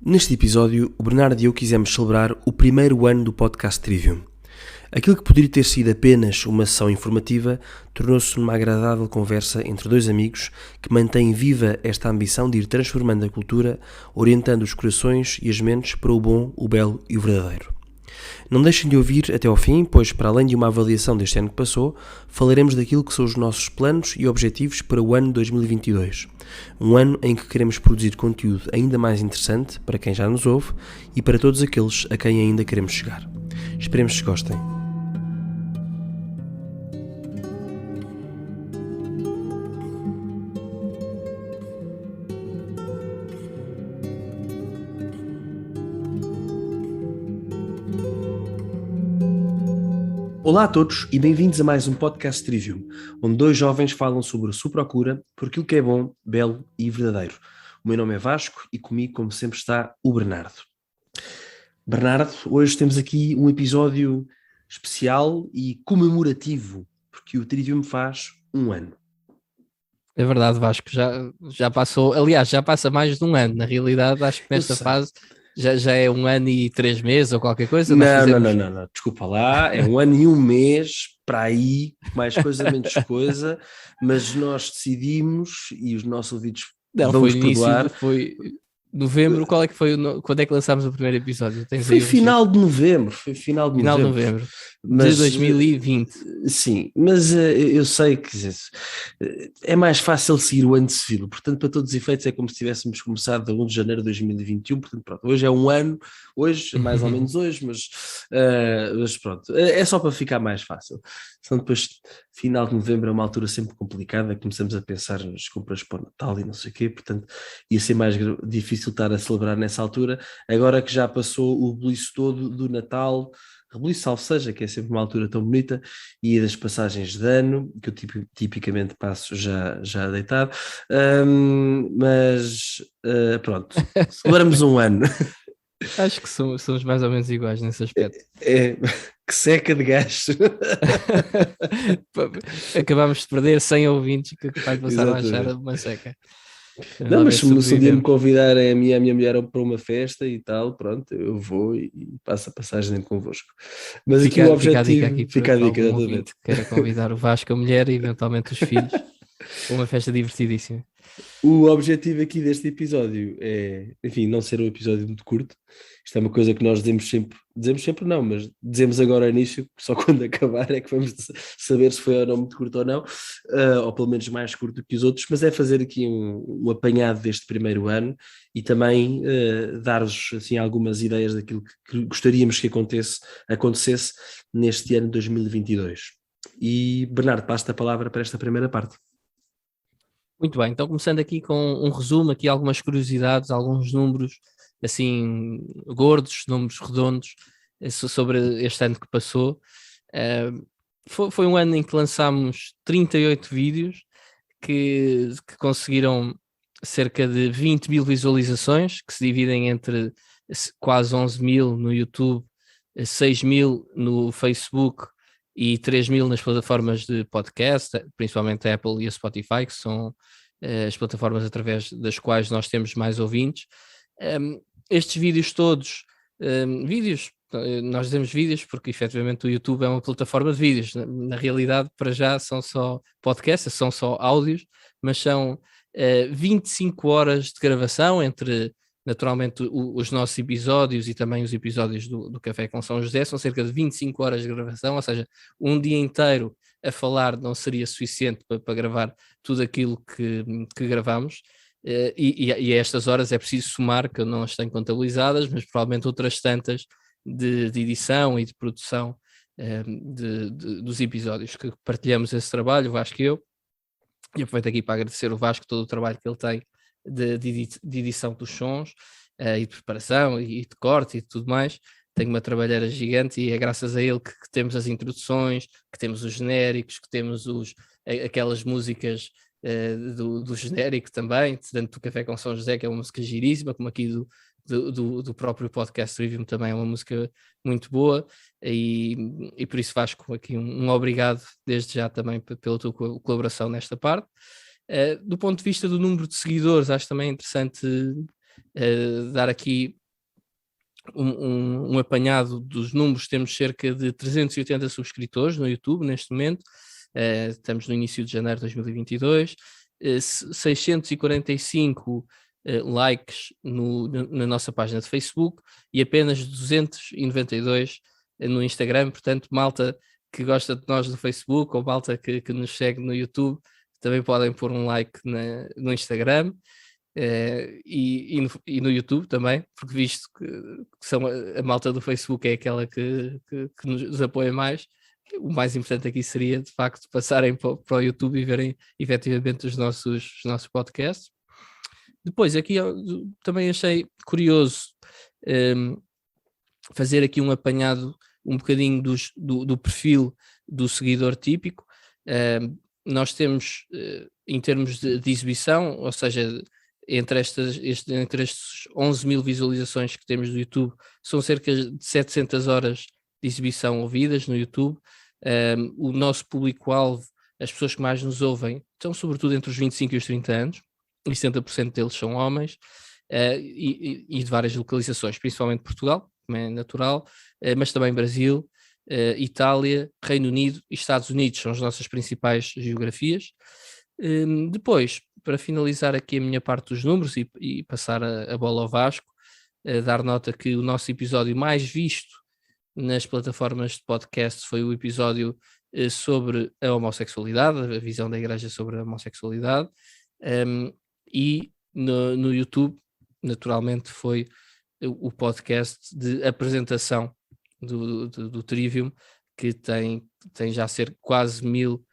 Neste episódio, o Bernardo e eu quisemos celebrar o primeiro ano do podcast Trivium. Aquilo que poderia ter sido apenas uma sessão informativa tornou-se numa agradável conversa entre dois amigos que mantêm viva esta ambição de ir transformando a cultura, orientando os corações e as mentes para o bom, o belo e o verdadeiro. Não deixem de ouvir até ao fim, pois para além de uma avaliação deste ano que passou, falaremos daquilo que são os nossos planos e objetivos para o ano 2022. Um ano em que queremos produzir conteúdo ainda mais interessante para quem já nos ouve e para todos aqueles a quem ainda queremos chegar. Esperemos que gostem. Olá a todos e bem-vindos a mais um podcast Trivium, onde dois jovens falam sobre a sua procura por aquilo que é bom, belo e verdadeiro. O meu nome é Vasco e comigo, como sempre, está o Bernardo. Bernardo, hoje temos aqui um episódio especial e comemorativo, porque o Trivium faz um ano. É verdade, Vasco, já passou, aliás, já passa mais de um ano, na realidade acho que nesta fase já é 1 ano e 3 meses ou qualquer coisa. Não, desculpa lá, é 1 ano e 1 mês, para aí, mais coisa, menos coisa, mas nós decidimos, e os nossos ouvidos vão-nos perdoar. Foi novembro. Qual é que foi, quando é que lançámos o primeiro episódio? Foi final de novembro, final de novembro de 2020. Sim, mas eu sei que é mais fácil seguir o ano civil, portanto, para todos os efeitos, é como se tivéssemos começado a 1 de janeiro de 2021, portanto, pronto, hoje é um ano, hoje, mais ou menos hoje, mas pronto, é só para ficar mais fácil. Então, depois, final de novembro é uma altura sempre complicada, começamos a pensar nas compras para o Natal e não sei o quê, portanto, ia ser mais difícil estar a celebrar nessa altura, agora que já passou o beliço todo do Natal, rebuliço, salvo seja, que é sempre uma altura tão bonita, e das passagens de ano, que eu tipicamente passo já deitado, mas pronto, celebramos um ano. Acho que somos mais ou menos iguais nesse aspecto. Que seca de gasto. Acabámos de perder 100 ouvintes que vai passar a achar uma seca. Não, mas se um dia me convidarem a minha mulher para uma festa e tal, pronto, eu vou e passo a passagem convosco. Mas aqui o objetivo... Fica a dica, exatamente. Quero convidar o Vasco, a mulher e eventualmente os filhos para uma festa divertidíssima. O objetivo aqui deste episódio é, enfim, não ser um episódio muito curto. Isto é uma coisa que nós dizemos sempre não, mas dizemos agora ao início, só quando acabar é que vamos saber se foi ou não muito curto ou não, ou pelo menos mais curto que os outros, mas é fazer aqui um apanhado deste primeiro ano e também dar-vos assim, algumas ideias daquilo que gostaríamos que acontecesse neste ano de 2022. E Bernardo, passo-te a palavra para esta primeira parte. Muito bem, então começando aqui com um resumo, aqui algumas curiosidades, alguns números assim gordos, números redondos sobre este ano que passou. Foi um ano em que lançámos 38 vídeos que conseguiram cerca de 20 mil visualizações, que se dividem entre quase 11 mil no YouTube, 6 mil no Facebook e 3 mil nas plataformas de podcast, principalmente a Apple e a Spotify, que são as plataformas através das quais nós temos mais ouvintes. Estes vídeos todos, nós dizemos vídeos porque efetivamente o YouTube é uma plataforma de vídeos, na realidade para já são só podcasts, são só áudios, mas são 25 horas de gravação entre naturalmente os nossos episódios e também os episódios do Café com São José, são cerca de 25 horas de gravação, ou seja, um dia inteiro a falar não seria suficiente para gravar tudo aquilo que gravamos, e a estas horas é preciso somar, que eu não as tenho contabilizadas, mas provavelmente outras tantas de edição e de produção dos episódios, que partilhamos esse trabalho, o Vasco e eu, e aproveito aqui para agradecer o Vasco todo o trabalho que ele tem de edição dos sons e de preparação e de corte e de tudo mais. Tenho uma trabalheira gigante e é graças a ele que temos as introduções, que temos os genéricos, que temos aquelas músicas do genérico também, tanto do Café com São José, que é uma música giríssima, como aqui do próprio podcast Trivium também é uma música muito boa, e por isso Vasco, aqui um obrigado desde já também pela tua colaboração nesta parte. Do ponto de vista do número de seguidores, acho também interessante dar aqui um apanhado dos números. Temos cerca de 380 subscritores no YouTube neste momento, estamos no início de janeiro de 2022, 645 likes na nossa página de Facebook e apenas 292 no Instagram. Portanto, malta que gosta de nós no Facebook ou malta que nos segue no YouTube, também podem pôr um like no Instagram. E no YouTube também, porque visto que são a malta do Facebook é aquela que nos apoia mais, o mais importante aqui seria de facto passarem para o YouTube e verem efetivamente os nossos podcasts. Depois aqui eu também achei curioso fazer aqui um apanhado um bocadinho do perfil do seguidor típico. Nós temos, em termos de exibição, ou seja, entre estes 11 mil visualizações que temos no YouTube, são cerca de 700 horas de exibição ouvidas no YouTube. O nosso público-alvo, as pessoas que mais nos ouvem, são sobretudo entre os 25 e os 30 anos, e 70% deles são homens, e de várias localizações, principalmente Portugal, como é natural, mas também Brasil, Itália, Reino Unido e Estados Unidos são as nossas principais geografias. Depois, para finalizar aqui a minha parte dos números e passar a bola ao Vasco, dar nota que o nosso episódio mais visto nas plataformas de podcast foi o episódio sobre a homossexualidade, a visão da Igreja sobre a homossexualidade, e no YouTube, naturalmente, foi o podcast de apresentação do Trivium, que tem já cerca de quase mil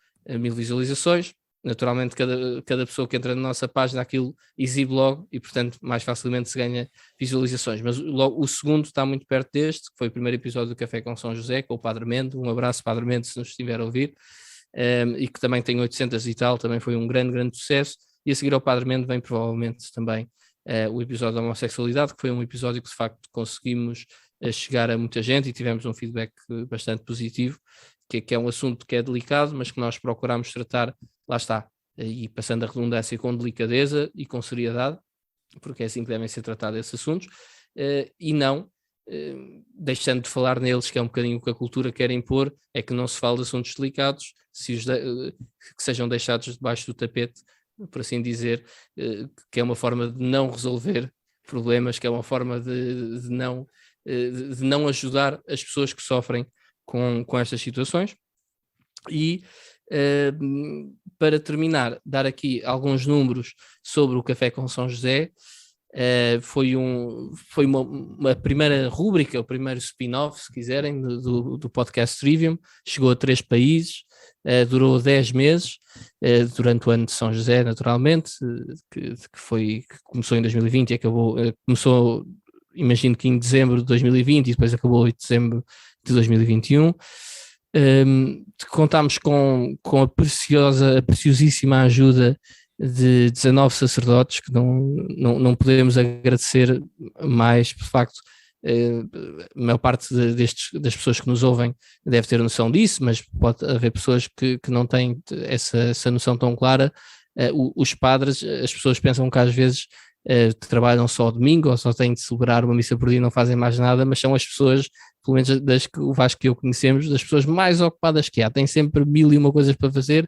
visualizações. Naturalmente, cada pessoa que entra na nossa página, aquilo exibe logo e, portanto, mais facilmente se ganha visualizações. Mas logo, o segundo está muito perto deste, que foi o primeiro episódio do Café com São José, com o Padre Mendo. Um abraço, Padre Mendo, se nos estiver a ouvir. E que também tem 800 e tal, também foi um grande sucesso. E a seguir ao Padre Mendo vem provavelmente também o episódio da homossexualidade, que foi um episódio que de facto conseguimos chegar a muita gente e tivemos um feedback bastante positivo, que é um assunto que é delicado, mas que nós procuramos tratar, lá está, e passando a redundância, com delicadeza e com seriedade, porque é assim que devem ser tratados esses assuntos, e não deixando de falar neles, que é um bocadinho o que a cultura quer impor, é que não se fale de assuntos delicados, que sejam deixados debaixo do tapete, por assim dizer, que é uma forma de não resolver problemas, que é uma forma de não ajudar as pessoas que sofrem com estas situações. E para terminar, dar aqui alguns números sobre o Café com São José. Foi uma primeira rúbrica, o primeiro spin-off, se quiserem, do podcast Trivium. Chegou a 3 países, durou 10 meses, durante o ano de São José, naturalmente, que começou em 2020 e acabou, começou, imagino que em dezembro de 2020 e depois acabou em dezembro de 2021. Contámos com a preciosíssima ajuda de 19 sacerdotes, que não podemos agradecer mais, de facto. A maior parte das pessoas que nos ouvem deve ter noção disso, mas pode haver pessoas que não têm essa noção tão clara. Os padres, as pessoas pensam que às vezes trabalham só ao domingo ou só têm de celebrar uma missa por dia e não fazem mais nada, mas são as pessoas, pelo menos das que o Vasco e eu conhecemos, das pessoas mais ocupadas que há. Têm sempre 1001 coisas para fazer,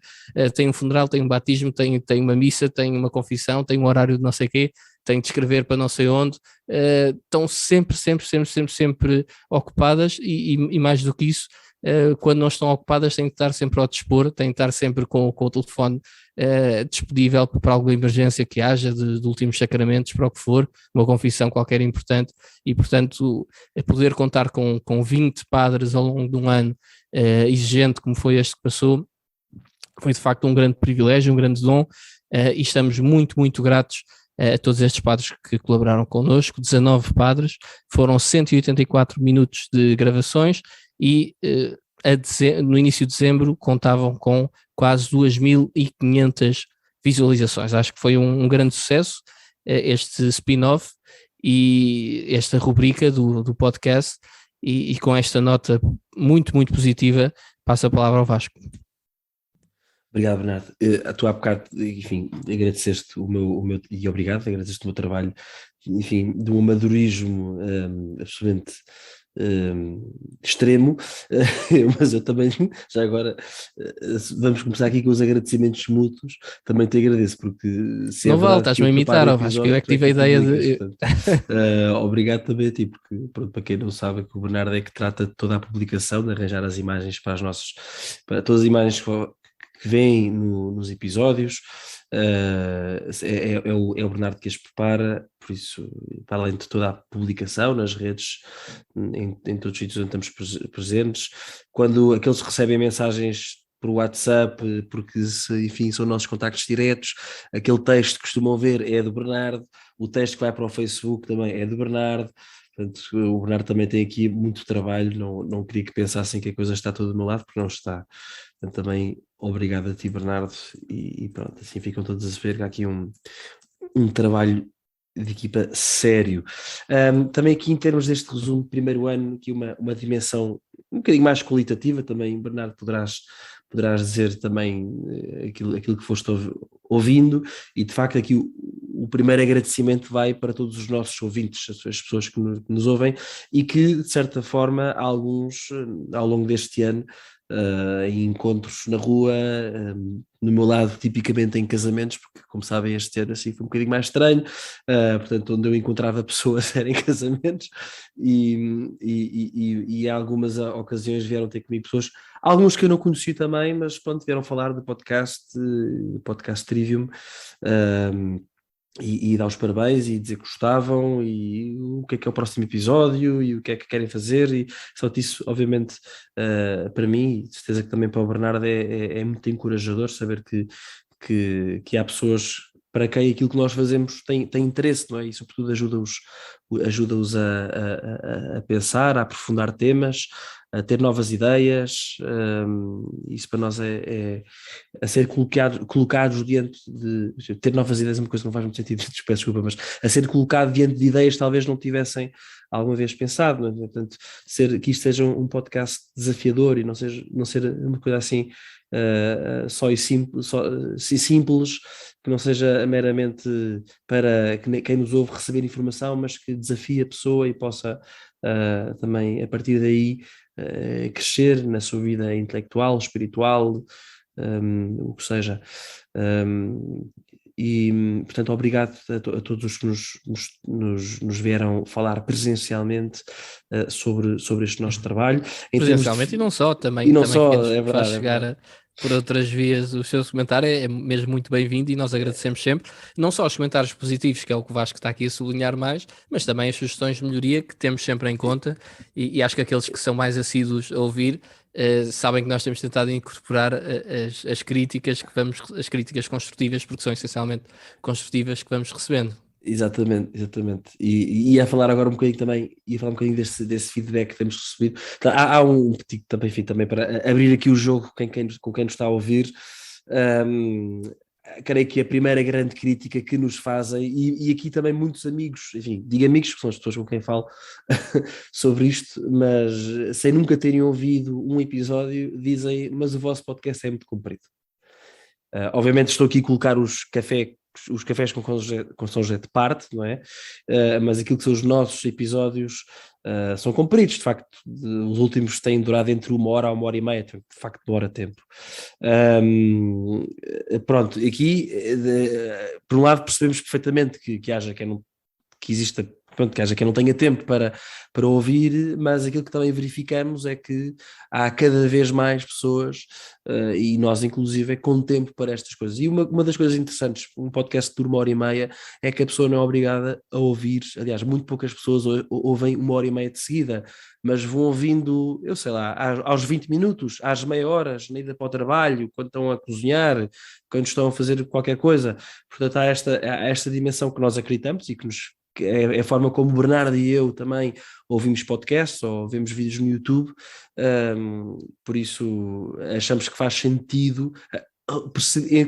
tem um funeral, tem um batismo, tem uma missa, tem uma confissão, tem um horário de não sei o quê, tem de escrever para não sei onde, estão sempre ocupadas e mais do que isso, quando não estão ocupadas têm de estar sempre ao dispor, têm de estar sempre com o telefone disponível para alguma emergência que haja, de últimos sacramentos, para o que for, uma confissão qualquer importante, e portanto poder contar com 20 padres ao longo de um ano exigente como foi este que passou, foi de facto um grande privilégio, um grande dom, e estamos muito gratos a todos estes padres que colaboraram connosco. 19 padres, foram 184 minutos de gravações e no início de dezembro contavam com quase 2.500 visualizações. Acho que foi um grande sucesso este spin-off e esta rubrica do podcast, e com esta nota muito positiva passo a palavra ao Vasco. Obrigado, Bernardo. Tu há bocado, enfim, agradeceste o meu e obrigado, agradeceste o meu trabalho enfim, de um amadorismo absolutamente extremo, mas eu também, já agora, vamos começar aqui com os agradecimentos mútuos. Também te agradeço, porque se é Não vale, verdade que estás-me a eu preparo imitar, ó Vasco, eu é episódios, que tu é tive a que o ideia publicas, de. portanto, obrigado também a ti, porque pronto, para quem não sabe, que o Bernardo é que trata de toda a publicação, de arranjar as imagens para para todas as imagens que vêm nos episódios. É o Bernardo que as prepara, por isso, para além de toda a publicação nas redes, em todos os sítios onde estamos presentes, quando aqueles recebem mensagens por WhatsApp, porque enfim, são nossos contactos diretos, aquele texto que costumam ver é do Bernardo, o texto que vai para o Facebook também é do Bernardo. Portanto, o Bernardo também tem aqui muito trabalho, não queria que pensassem que a coisa está toda do meu lado, porque não está. Portanto, também obrigado a ti, Bernardo, e pronto, assim ficam todos a ver que há aqui um trabalho de equipa sério. Também aqui em termos deste resumo de primeiro ano, aqui uma dimensão um bocadinho mais qualitativa também, Bernardo, poderás dizer também aquilo que foste ouvindo, e de facto aqui o primeiro agradecimento vai para todos os nossos ouvintes, as pessoas que nos ouvem, e que de certa forma alguns ao longo deste ano, em encontros na rua, no meu lado tipicamente em casamentos, porque como sabem este ano assim foi um bocadinho mais estranho, portanto onde eu encontrava pessoas era em casamentos, e algumas ocasiões vieram ter comigo pessoas, alguns que eu não conheci também, mas pronto, vieram falar do podcast Trivium, e dar os parabéns e dizer que gostavam e o que é o próximo episódio e o que é que querem fazer, e só isso obviamente para mim, e de certeza que também para o Bernardo é muito encorajador saber que há pessoas para quem aquilo que nós fazemos tem interesse, não é? E sobretudo ajuda-os a pensar, a aprofundar temas, a ter novas ideias. Isso para nós é a ser colocados diante de ter novas ideias, é uma coisa que não faz muito sentido, peço desculpa, mas a ser colocado diante de ideias que talvez não tivessem alguma vez pensado, não é? Portanto, que isto seja um podcast desafiador e não ser uma coisa assim só e simples, simples, que não seja meramente para quem nos ouve receber informação, mas que desafie a pessoa e possa também a partir daí crescer na sua vida intelectual, espiritual, o que seja. E, portanto, obrigado a todos os que nos vieram falar presencialmente sobre este nosso trabalho. Presencialmente e não só, E não também quem só, nos é faz verdade, é chegar verdade. por outras vias o seu comentário é mesmo muito bem-vindo e nós agradecemos sempre, não só os comentários positivos, que é o que o Vasco está aqui a sublinhar mais, mas também as sugestões de melhoria que temos sempre em conta, e acho que aqueles que são mais assíduos a ouvir sabem que nós temos tentado incorporar as críticas as críticas construtivas, porque são essencialmente construtivas, que vamos recebendo. Exatamente, exatamente. E ia falar agora um bocadinho também, ia falar um bocadinho desse feedback que temos recebido. Então, há um tipo também, enfim, também para abrir aqui o jogo com quem nos está a ouvir. Um, Creio que a primeira grande crítica que nos fazem, e aqui também muitos amigos, enfim, digo amigos, que são as pessoas com quem falo sobre isto, mas sem nunca terem ouvido um episódio, dizem, mas o vosso podcast é muito comprido. Obviamente estou aqui a colocar os cafés com São José de parte, não é? Mas aquilo que são os nossos episódios são compridos, de facto. Os últimos têm durado entre 1 hora a 1 hora e meia, de facto demora tempo. Pronto, aqui, por um lado, percebemos perfeitamente que haja quem não, que exista, pronto, que haja quem não tenha tempo para ouvir, mas aquilo que também verificamos é que há cada vez mais pessoas, e nós inclusive, com tempo para estas coisas. E uma das coisas interessantes, um podcast de 1 hora e meia, é que a pessoa não é obrigada a ouvir, aliás, muito poucas pessoas ouvem 1 hora e meia de seguida, mas vão ouvindo, eu sei lá, aos 20 minutos, às meia hora, na ida para o trabalho, quando estão a cozinhar, quando estão a fazer qualquer coisa. Portanto, há esta dimensão que nós acreditamos e que é a forma como o Bernardo e eu também ouvimos podcasts ou vemos vídeos no YouTube, por isso achamos que faz sentido,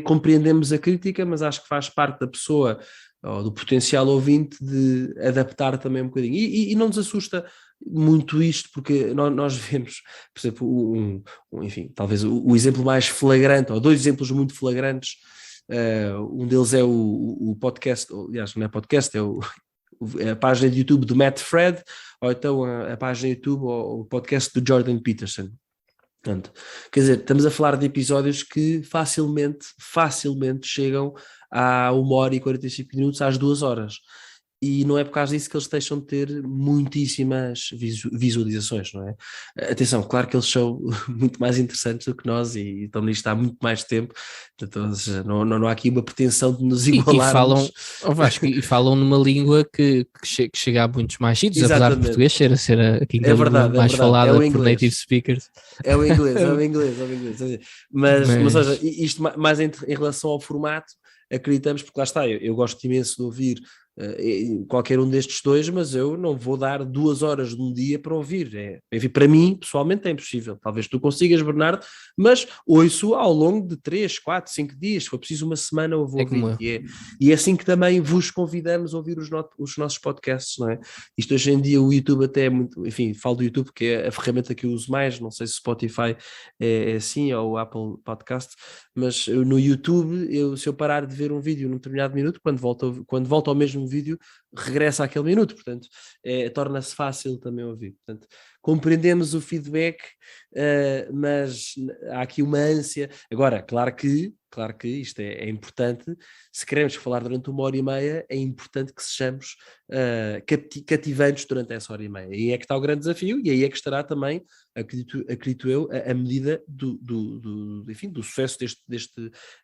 compreendemos a crítica, mas acho que faz parte da pessoa ou do potencial ouvinte de adaptar também um bocadinho. E não nos assusta muito isto, porque nós vemos, por exemplo, enfim, talvez o exemplo mais flagrante, ou dois exemplos muito flagrantes. Um deles é o podcast, aliás, não é podcast, a página de YouTube do Matt Fred, ou então a página de YouTube ou o podcast do Jordan Peterson. Portanto, quer dizer, estamos a falar de episódios que facilmente chegam a 1h45, às 2 horas. E não é por causa disso que eles deixam de ter muitíssimas visualizações, não é? Atenção, claro que eles são muito mais interessantes do que nós e estão nisto há muito mais tempo, então, não há aqui uma pretensão de nos igualarmos. E falam numa língua que chega a muitos mais sítios, apesar de português ser a quinta língua mais falada por native speakers. É o inglês. Mas ou seja, isto mais em relação ao formato, acreditamos, porque lá está, eu gosto imenso de ouvir qualquer um destes dois, mas eu não vou dar 2 horas de um dia para ouvir. Enfim, para mim, pessoalmente, é impossível. Talvez tu consigas, Bernardo, mas ouço ao longo de 3, 4, 5 dias. Se for preciso uma semana, eu vou ouvir. E é assim que também vos convidamos a ouvir os nossos podcasts, não é? Isto hoje em dia, o YouTube até é muito... Enfim, falo do YouTube, que é a ferramenta que eu uso mais. Não sei se Spotify é assim, ou o Apple Podcast, mas no YouTube, se eu parar de ver um vídeo num determinado minuto, quando volto ao mesmo vídeo, regressa àquele minuto, portanto, torna-se fácil também ouvir. Portanto, compreendemos o feedback, mas há aqui uma ânsia. Agora, claro que isto é importante. Se queremos falar durante 1h30, é importante que sejamos cativantes durante essa 1h30. E aí é que está o grande desafio, e aí é que estará também, acredito eu, a medida do sucesso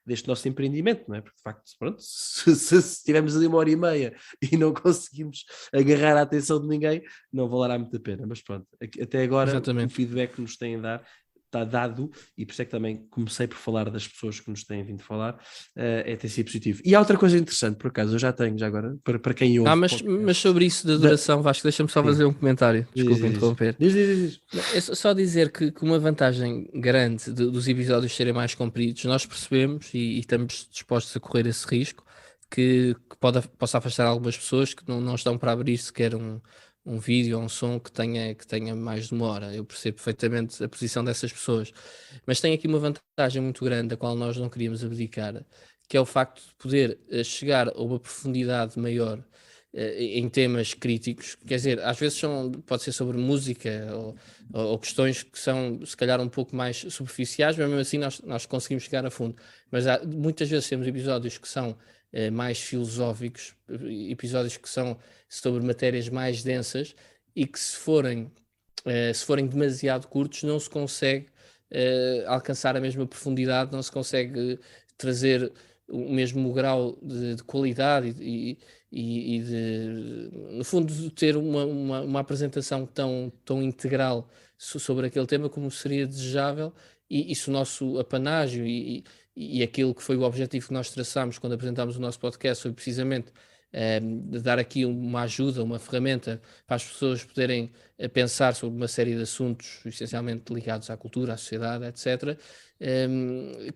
deste nosso empreendimento, não é? Porque de facto, pronto, se estivermos ali 1h30 e não conseguimos agarrar a atenção de ninguém, não valerá muito a pena. Mas pronto, até agora o feedback que nos têm a dar está dado, e por isso é que também comecei por falar das pessoas que nos têm vindo falar, tem sido positivo. E há outra coisa interessante, por acaso, eu já tenho agora, para quem ouve. Mas sobre isso da duração, Vasco, deixa-me só fazer um comentário, desculpa interromper. Diz. É só dizer que uma vantagem grande dos episódios serem mais compridos, nós percebemos e estamos dispostos a correr esse risco, que possa afastar algumas pessoas que não estão para abrir sequer um vídeo ou um som que tenha mais de 1 hora. Eu percebo perfeitamente a posição dessas pessoas, mas tem aqui uma vantagem muito grande, a qual nós não queríamos abdicar, que é o facto de poder chegar a uma profundidade maior em temas críticos. Quer dizer, às vezes pode ser sobre música ou questões que são se calhar um pouco mais superficiais, mas mesmo assim nós conseguimos chegar a fundo. Mas muitas vezes temos episódios que são mais filosóficos, episódios que são sobre matérias mais densas e que se forem demasiado curtos não se consegue alcançar a mesma profundidade, não se consegue trazer o mesmo grau de qualidade e de, no fundo, de ter uma apresentação tão integral sobre aquele tema como seria desejável, e se o nosso apanágio e aquilo que foi o objetivo que nós traçámos quando apresentámos o nosso podcast foi precisamente de dar aqui uma ajuda, uma ferramenta para as pessoas poderem pensar sobre uma série de assuntos essencialmente ligados à cultura, à sociedade, etc.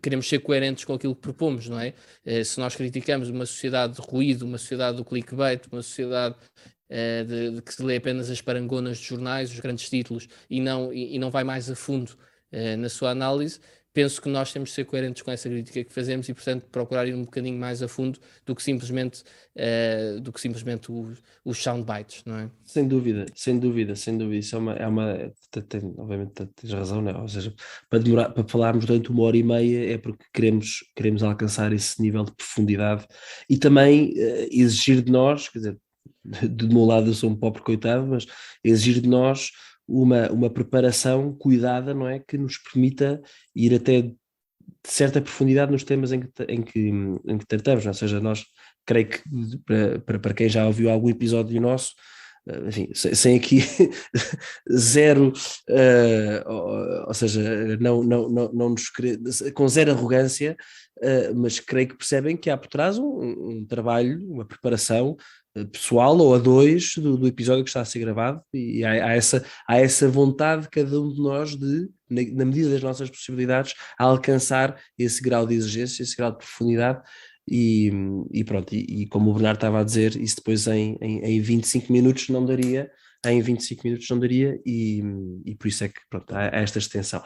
Queremos ser coerentes com aquilo que propomos, não é? Se nós criticamos uma sociedade de ruído, uma sociedade do clickbait, uma sociedade de que se lê apenas as parangonas dos jornais, os grandes títulos, e não vai mais a fundo na sua análise, penso que nós temos de ser coerentes com essa crítica que fazemos e, portanto, procurar ir um bocadinho mais a fundo do que simplesmente os soundbites, não é? Sem dúvida. Isso obviamente tens razão, não é? Ou seja, para falarmos durante 1h30 é porque queremos alcançar esse nível de profundidade e também exigir de nós, quer dizer, do meu lado eu sou um pobre coitado, mas exigir de nós uma preparação cuidada, não é? Que nos permita ir até de certa profundidade nos temas em que tratamos, não é? Ou seja, nós, creio que para quem já ouviu algum episódio nosso, enfim, sem aqui zero, ou seja, não nos com zero arrogância, mas creio que percebem que há por trás um trabalho, uma preparação pessoal ou a dois do episódio que está a ser gravado, e há essa vontade de cada um de nós de, na medida das nossas possibilidades, alcançar esse grau de exigência, esse grau de profundidade. E pronto, e como o Bernardo estava a dizer, isso depois em 25 minutos não daria, em 25 minutos não daria, e por isso é que pronto, há esta extensão.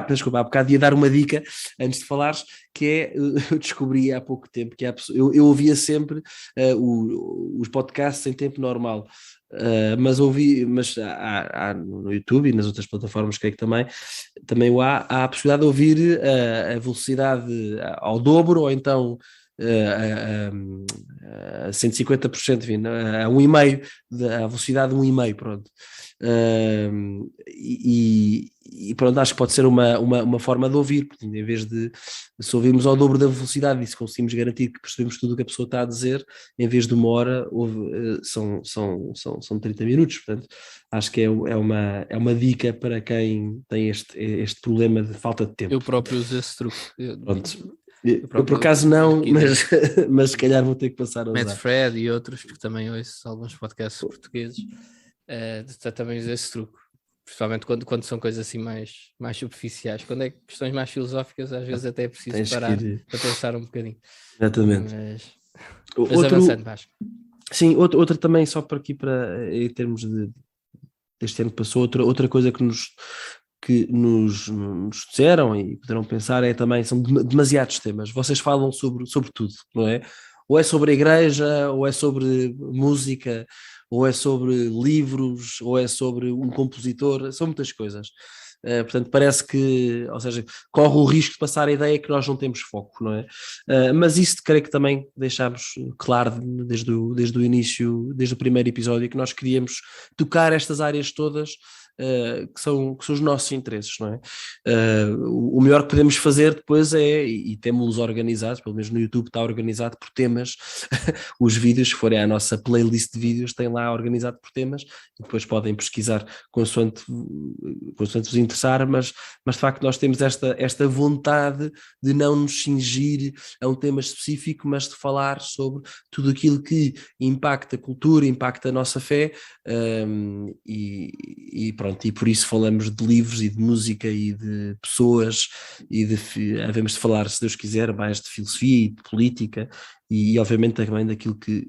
Desculpa, há bocado ia dar uma dica antes de falares, que é, eu descobri há pouco tempo que eu ouvia sempre os podcasts em tempo normal. Mas há no YouTube e nas outras plataformas, creio que também há a possibilidade de ouvir a velocidade ao dobro, ou então a 150%, enfim, a 1,5, a velocidade de 1,5, pronto. E pronto, acho que pode ser uma forma de ouvir, porque em vez de, se ouvirmos ao dobro da velocidade e se conseguimos garantir que percebemos tudo o que a pessoa está a dizer, em vez de 1 hora, são 30 minutos. Portanto, acho que é uma dica para quem tem este problema de falta de tempo. Eu próprio uso esse truque. Pronto. Eu por acaso não, mas se calhar vou ter que passar a usar. Matt Fred e outros, porque também ouço alguns podcasts portugueses, também uso esse truque. Principalmente quando são coisas assim mais superficiais. Quando é questões mais filosóficas, às vezes até é preciso parar para pensar um bocadinho. Exatamente. Mas avançando, Vasco. Sim, outra também, só por aqui, em termos deste ano que passou, outra coisa que nos disseram e poderão pensar também, são demasiados temas. Vocês falam sobre tudo, não é? Ou é sobre a igreja, ou é sobre música, ou é sobre livros, ou é sobre um compositor, são muitas coisas. Portanto, parece que, ou seja, corre o risco de passar a ideia que nós não temos foco, não é? Mas isso creio que também deixámos claro desde o início, desde o primeiro episódio, que nós queríamos tocar estas áreas todas, que são os nossos interesses, não é? O melhor que podemos fazer depois e temos-los organizados, pelo menos no YouTube está organizado por temas, os vídeos, se forem à nossa playlist de vídeos, tem lá organizado por temas, e depois podem pesquisar consoante vos interessar, mas de facto nós temos esta vontade de não nos cingir a um tema específico, mas de falar sobre tudo aquilo que impacta a cultura, impacta a nossa fé, e pronto, e por isso falamos de livros e de música e de pessoas, e havemos de falar, se Deus quiser, mais de filosofia e de política, e obviamente também daquilo que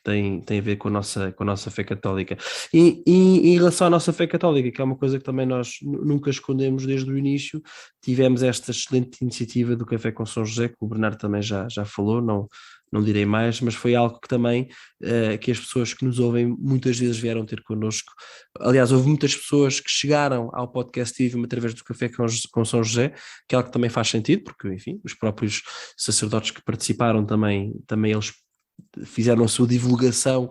tem a ver com a nossa fé católica. E em relação à nossa fé católica, que é uma coisa que também nós nunca escondemos desde o início, tivemos esta excelente iniciativa do Café com São José, que o Bernardo também já falou, não direi mais, mas foi algo que também que as pessoas que nos ouvem muitas vezes vieram ter connosco. Aliás, houve muitas pessoas que chegaram ao podcast Trivium através do Café com São José, que é algo que também faz sentido, porque, enfim, os próprios sacerdotes que participaram também eles fizeram a sua divulgação,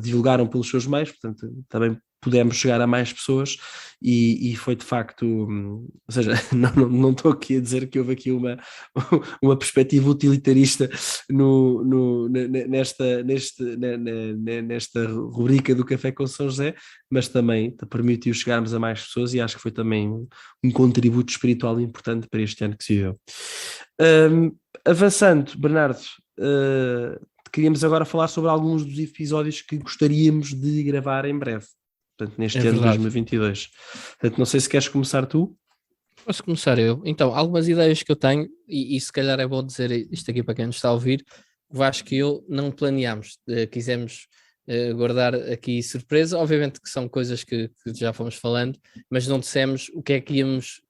divulgaram pelos seus meios, portanto também pudemos chegar a mais pessoas, e foi de facto, ou seja, não estou aqui a dizer que houve aqui uma perspectiva utilitarista nesta rubrica do Café com São José, mas também permitiu chegarmos a mais pessoas, e acho que foi também um contributo espiritual importante para este ano que se viveu. Avançando, Bernardo, queríamos agora falar sobre alguns dos episódios que gostaríamos de gravar em breve, portanto, neste ano de 2022. Portanto, não sei se queres começar tu. Posso começar eu. Então, algumas ideias que eu tenho, e se calhar é bom dizer isto aqui para quem nos está a ouvir, o Vasco e eu não planeámos, quisemos guardar aqui surpresa. Obviamente que são coisas que já fomos falando, mas não dissemos o que é que íamos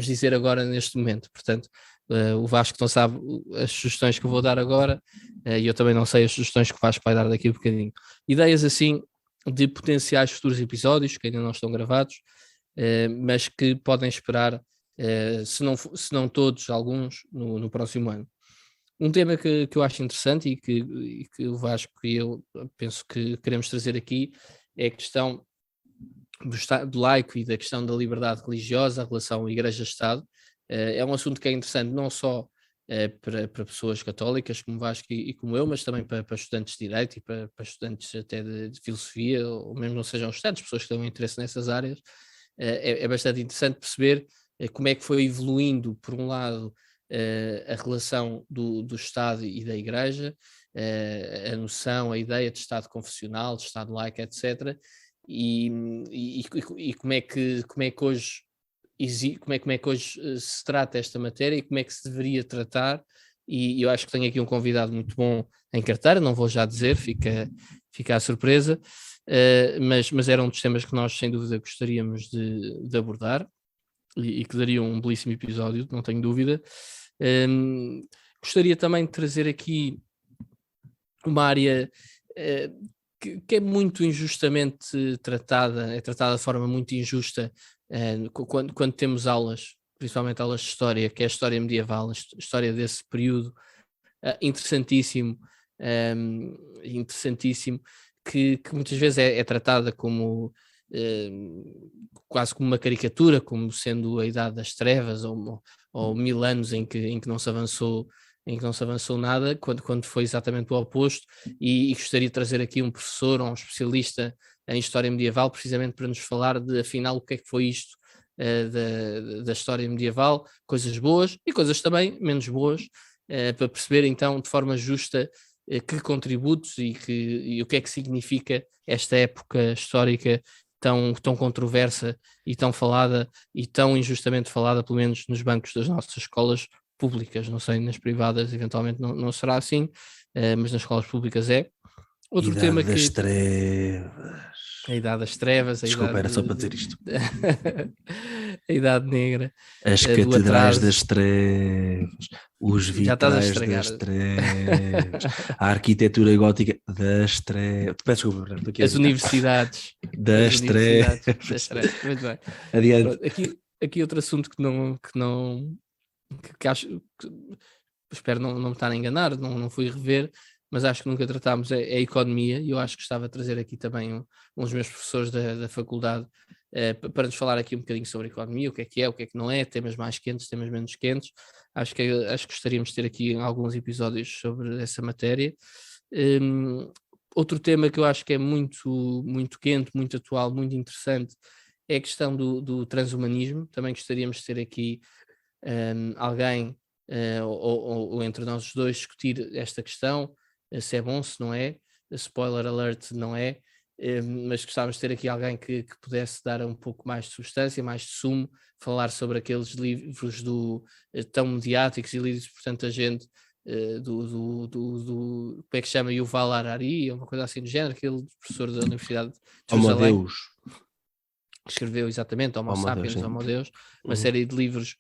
dizer agora neste momento. Portanto, o Vasco não sabe as sugestões que eu vou dar agora, e eu também não sei as sugestões que o Vasco vai dar daqui a um bocadinho. Ideias assim de potenciais futuros episódios que ainda não estão gravados, mas que podem esperar, se não todos, alguns, no próximo ano. Um tema que eu acho interessante e que o Vasco e eu penso que queremos trazer aqui é a questão do laico e da questão da liberdade religiosa, a relação Igreja-Estado. É um assunto que é interessante não só para pessoas católicas como Vasco e como eu, mas também para estudantes de Direito e para estudantes até de Filosofia, ou mesmo não sejam estudantes, pessoas que têm interesse nessas áreas. É bastante interessante perceber como é que foi evoluindo, por um lado, a relação do Estado e da Igreja, a noção, a ideia de Estado confessional, de Estado laico, etc. E como é que hoje se trata esta matéria e como é que se deveria tratar, e eu acho que tenho aqui um convidado muito bom em carteira, não vou já dizer, fica à surpresa, mas era um dos temas que nós sem dúvida gostaríamos de abordar e que daria um belíssimo episódio, não tenho dúvida. Gostaria também de trazer aqui uma área que é muito injustamente tratada, é tratada de forma muito injusta quando temos aulas, principalmente aulas de história, que é a história medieval, a história desse período interessantíssimo, interessantíssimo, que muitas vezes é tratada como quase como uma caricatura, como sendo a Idade das Trevas ou 1000 anos em que não se avançou nada, quando foi exatamente o oposto, e gostaria de trazer aqui um professor ou um especialista em História Medieval, precisamente para nos falar de, afinal, o que é que foi isto da história medieval, coisas boas e coisas também menos boas, para perceber então de forma justa que contributos e o que é que significa esta época histórica tão controversa e tão falada e tão injustamente falada, pelo menos nos bancos das nossas escolas públicas. Não sei, nas privadas eventualmente não será assim, mas nas escolas públicas é. Outro Idade tema das que... Trevas. A Idade das Trevas, a Desculpa, Idade... era só para dizer isto. a Idade Negra, As do catedrais atraso. das trevas, os Já estás a vitrais estragar. das trevas, a arquitetura gótica das trevas. Peço desculpa, estou aqui a As universidades. das trevas. Das trevas. Muito bem. Adiante. Pronto, aqui outro assunto que acho que, espero não me estar a enganar, não fui rever, mas acho que nunca tratámos é a economia, e eu acho que gostava de trazer aqui também um dos meus professores da faculdade para nos falar aqui um bocadinho sobre a economia, o que é, o que é que não é, temas mais quentes, temas menos quentes. Acho que gostaríamos de ter aqui alguns episódios sobre essa matéria. Outro tema que eu acho que é muito, muito quente, muito atual, muito interessante, é a questão do transhumanismo. Também gostaríamos de ter aqui alguém ou entre nós dois discutir esta questão, se é bom, se não é. Spoiler alert, não é, mas gostávamos de ter aqui alguém que pudesse dar um pouco mais de substância, mais de sumo, falar sobre aqueles livros tão mediáticos e lidos por tanta gente, como é que se chama, Yuval Harari, uma coisa assim do género, aquele professor da Universidade de Jerusalém. Homo Deus. Escreveu exatamente Homo Sapiens, Homo Deus, uma Uhum. série de livros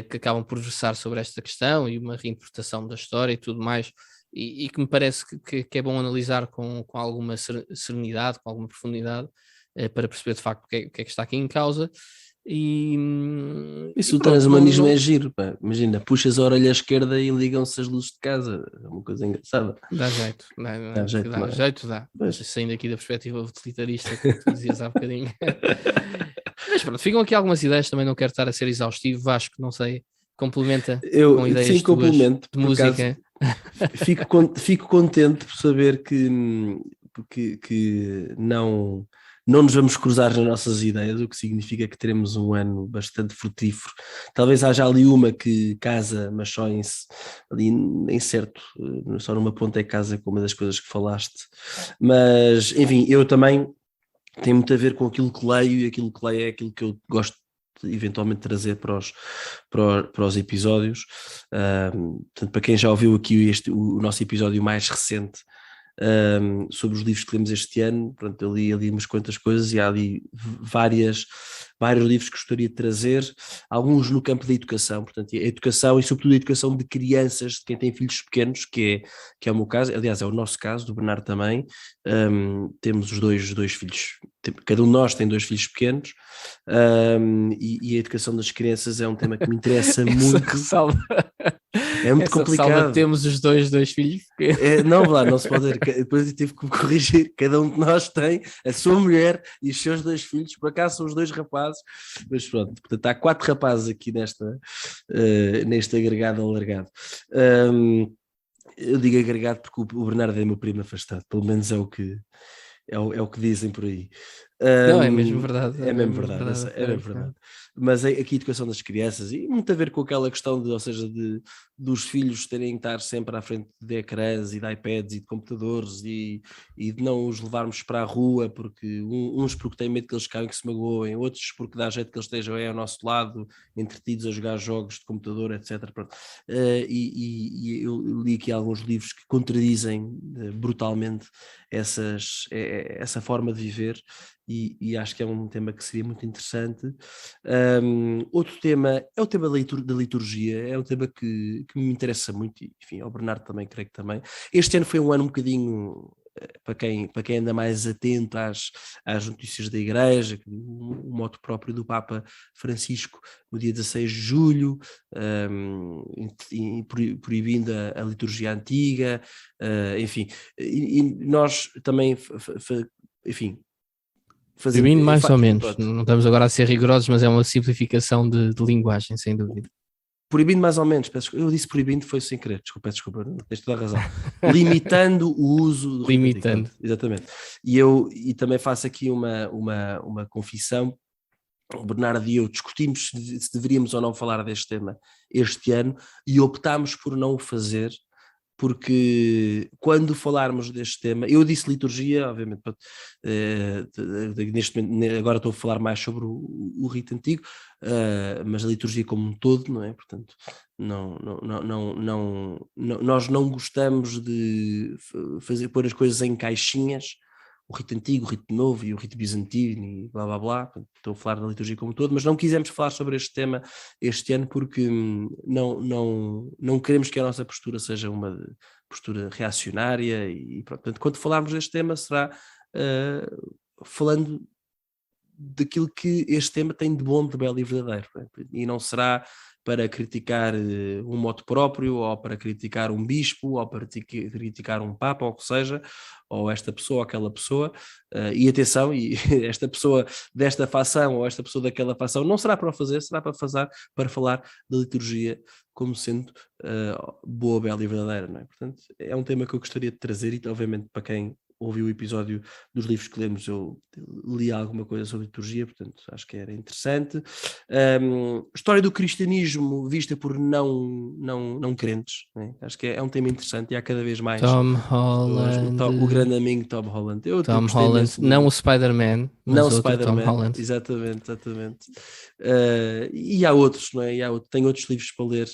que acabam por versar sobre esta questão e uma reinterpretação da história e tudo mais, e que me parece que é bom analisar com alguma serenidade, com alguma profundidade, para perceber de facto o que é que está aqui em causa. Isso, o pronto, transhumanismo é giro, pá. Imagina, puxas a orelha esquerda e ligam-se as luzes de casa, é uma coisa engraçada. Dá jeito, Dá jeito, não é? jeito dá. Pois. Saindo aqui da perspectiva utilitarista que tu dizias há bocadinho. Mas pronto, ficam aqui algumas ideias, também não quero estar a ser exaustivo. Vasco, não sei, complementa com ideias sim, complemento, de música. Fico contente por saber que não nos vamos cruzar nas nossas ideias, o que significa que teremos um ano bastante frutífero. Talvez haja ali uma que casa, mas só ali em certo, só numa ponta é casa, com uma das coisas que falaste. Mas, enfim, eu também tenho muito a ver com aquilo que leio, e aquilo que leio é aquilo que eu gosto de eventualmente trazer para os episódios. Portanto, para quem já ouviu aqui o nosso episódio mais recente, sobre os livros que lemos este ano, pronto, eu li ali umas quantas coisas e há ali vários livros que gostaria de trazer, alguns no campo da educação, portanto, a educação e sobretudo a educação de crianças, de quem tem filhos pequenos, que é o meu caso, aliás é o nosso caso, do Bernardo também. Temos os dois filhos, cada um de nós tem 2 filhos pequenos, e a educação das crianças é um tema que me interessa muito. Ressalva. É muito complicado. Temos os dois filhos. Não, lá, não se pode dizer. Depois eu tive que me corrigir. Cada um de nós tem a sua mulher e os seus 2 filhos. Por acaso são os 2 rapazes. Mas pronto, portanto, há 4 rapazes aqui neste agregado alargado. Eu digo agregado porque o Bernardo é meu primo afastado. Pelo menos é o que dizem por aí. Não, é mesmo verdade. É mesmo verdade, é mesmo verdade. Mas aqui a educação das crianças, e muito a ver com aquela questão ou seja, dos filhos terem que estar sempre à frente de ecrãs e de iPads e de computadores e de não os levarmos para a rua, porque uns porque têm medo que eles caiam, que se magoem, outros porque dá jeito que eles estejam aí ao nosso lado, entretidos a jogar jogos de computador, etc. Pronto. E eu li aqui alguns livros que contradizem brutalmente essa forma de viver. E acho que é um tema que seria muito interessante. Outro tema é o tema da liturgia, é um tema que me interessa muito, e enfim, ao Bernardo também, creio que também. Este ano foi um ano um bocadinho, para quem anda mais atento às notícias da Igreja, o moto próprio do Papa Francisco no dia 16 de julho, proibindo a liturgia antiga, enfim, e nós também, enfim, Proibindo mais ou menos, pronto, não estamos agora a ser rigorosos, mas é uma simplificação de linguagem, sem dúvida. proibindo mais ou menos, eu disse proibindo, foi sem querer, desculpa, tens toda a razão. Limitando o uso do Limitando. Exatamente. E também faço aqui uma confissão. O Bernardo e eu discutimos se deveríamos ou não falar deste tema este ano e optámos por não o fazer, porque quando falarmos deste tema, eu disse liturgia, obviamente, neste momento, agora estou a falar mais sobre o rito antigo, mas a liturgia como um todo, não é? Portanto, nós não gostamos de pôr as coisas em caixinhas, o rito antigo, o rito novo e o rito bizantino e blá blá blá. Estou a falar da liturgia como um todo, mas não quisemos falar sobre este tema este ano porque não queremos que a nossa postura seja uma postura reacionária e pronto. Portanto, quando falarmos deste tema será falando daquilo que este tema tem de bom, de belo e verdadeiro, e não será para criticar um moto próprio, ou para criticar um bispo, ou para criticar um papa, ou o que seja, ou esta pessoa, ou aquela pessoa, e atenção, e esta pessoa desta facção, ou esta pessoa daquela facção, não será para o fazer, será para falar da liturgia como sendo boa, bela e verdadeira, não é? Portanto, é um tema que eu gostaria de trazer, e obviamente para quem ouvi o episódio dos livros que lemos, eu li alguma coisa sobre liturgia, portanto acho que era interessante. História do cristianismo vista por não crentes, né? Acho que é um tema interessante e há cada vez mais Tom Holland. o grande amigo Tom Holland. Eu Tom gostei Holland, não o Spider-Man, mas não outro Tom Spider-Man, Holland. exatamente. E há outros, não é? Tenho outros livros para ler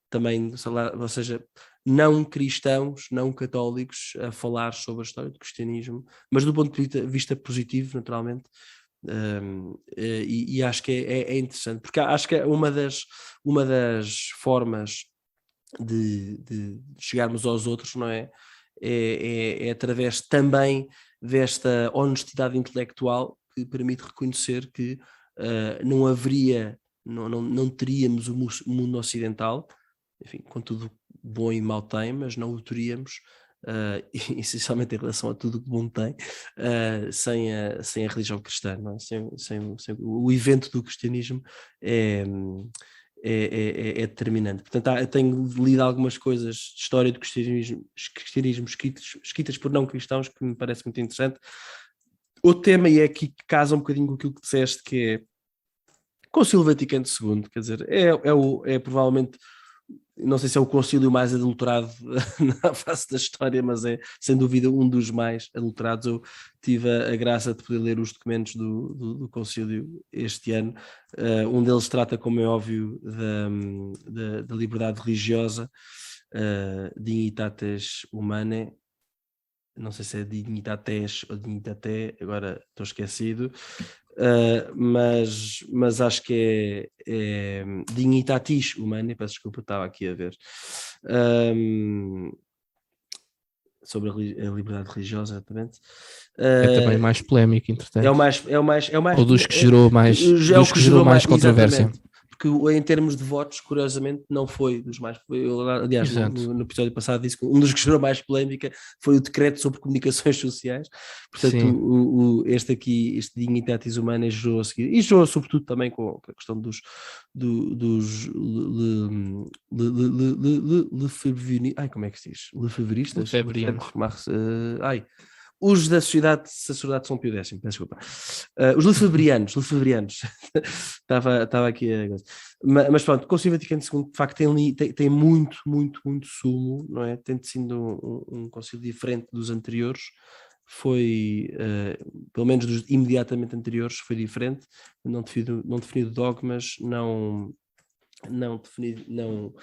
também, ou seja, não cristãos, não católicos, a falar sobre a história do cristianismo, mas do ponto de vista positivo, naturalmente. E acho que é interessante, porque acho que é uma das formas de chegarmos aos outros, não é? É através também desta honestidade intelectual que permite reconhecer que não teríamos o mundo ocidental, enfim, com tudo bom e mau tem, mas não o teríamos, essencialmente em relação a tudo que bom tem, sem a religião cristã, não é? Sem o evento do cristianismo é determinante. Portanto, eu tenho lido algumas coisas de história do cristianismo escritas por não cristãos que me parece muito interessante. Outro tema, e é aqui que casa um bocadinho com aquilo que disseste, que é Concílio Vaticano II, quer dizer, é provavelmente, não sei se é o concílio mais adulterado na face da história, mas é sem dúvida um dos mais adulterados. Eu tive a graça de poder ler os documentos do concílio este ano. Um deles trata, como é óbvio, da liberdade religiosa, Dignitatis Humanae, não sei se é Dignitates ou Dignitate, agora estou esquecido. Mas acho que é Dignitatis Humanae, peço desculpa, estava aqui a ver, sobre a liberdade religiosa, exatamente. É também mais polémico, entretanto. É o mais Ou dos que gerou mais, é o que gerou mais controvérsia. Exatamente. Porque em termos de votos, curiosamente, não foi dos mais. Aliás, no episódio passado disse que um dos que gerou mais polémica foi o decreto sobre comunicações sociais. Portanto, este Dignitatis Humanae gerou a seguir. E gerou sobretudo também com a questão dos lefebvristas. Lefebvrianos. Os da Sociedade Sacerdote de São Pio X, peço desculpa. Os Lefebvrianos, estava aqui a... Mas pronto, o Concílio Vaticano II, de facto, tem muito, muito, muito sumo, não é? Tendo sido um concílio diferente dos anteriores, foi, pelo menos dos imediatamente anteriores, foi diferente, não definido dogmas, não definido, não,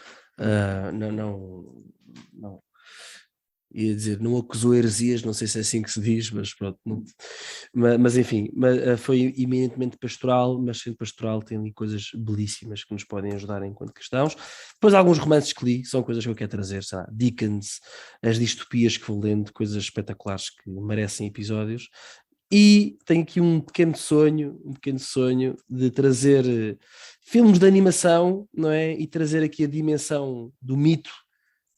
ia dizer, não acusou heresias, não sei se é assim que se diz, mas pronto, mas enfim, foi eminentemente pastoral, mas sendo pastoral tem ali coisas belíssimas que nos podem ajudar enquanto cristãos. Depois alguns romances que li, são coisas que eu quero trazer, sei lá, Dickens, as distopias que vou lendo, coisas espetaculares que merecem episódios. E tenho aqui um pequeno sonho de trazer filmes de animação, não é? E trazer aqui a dimensão do mito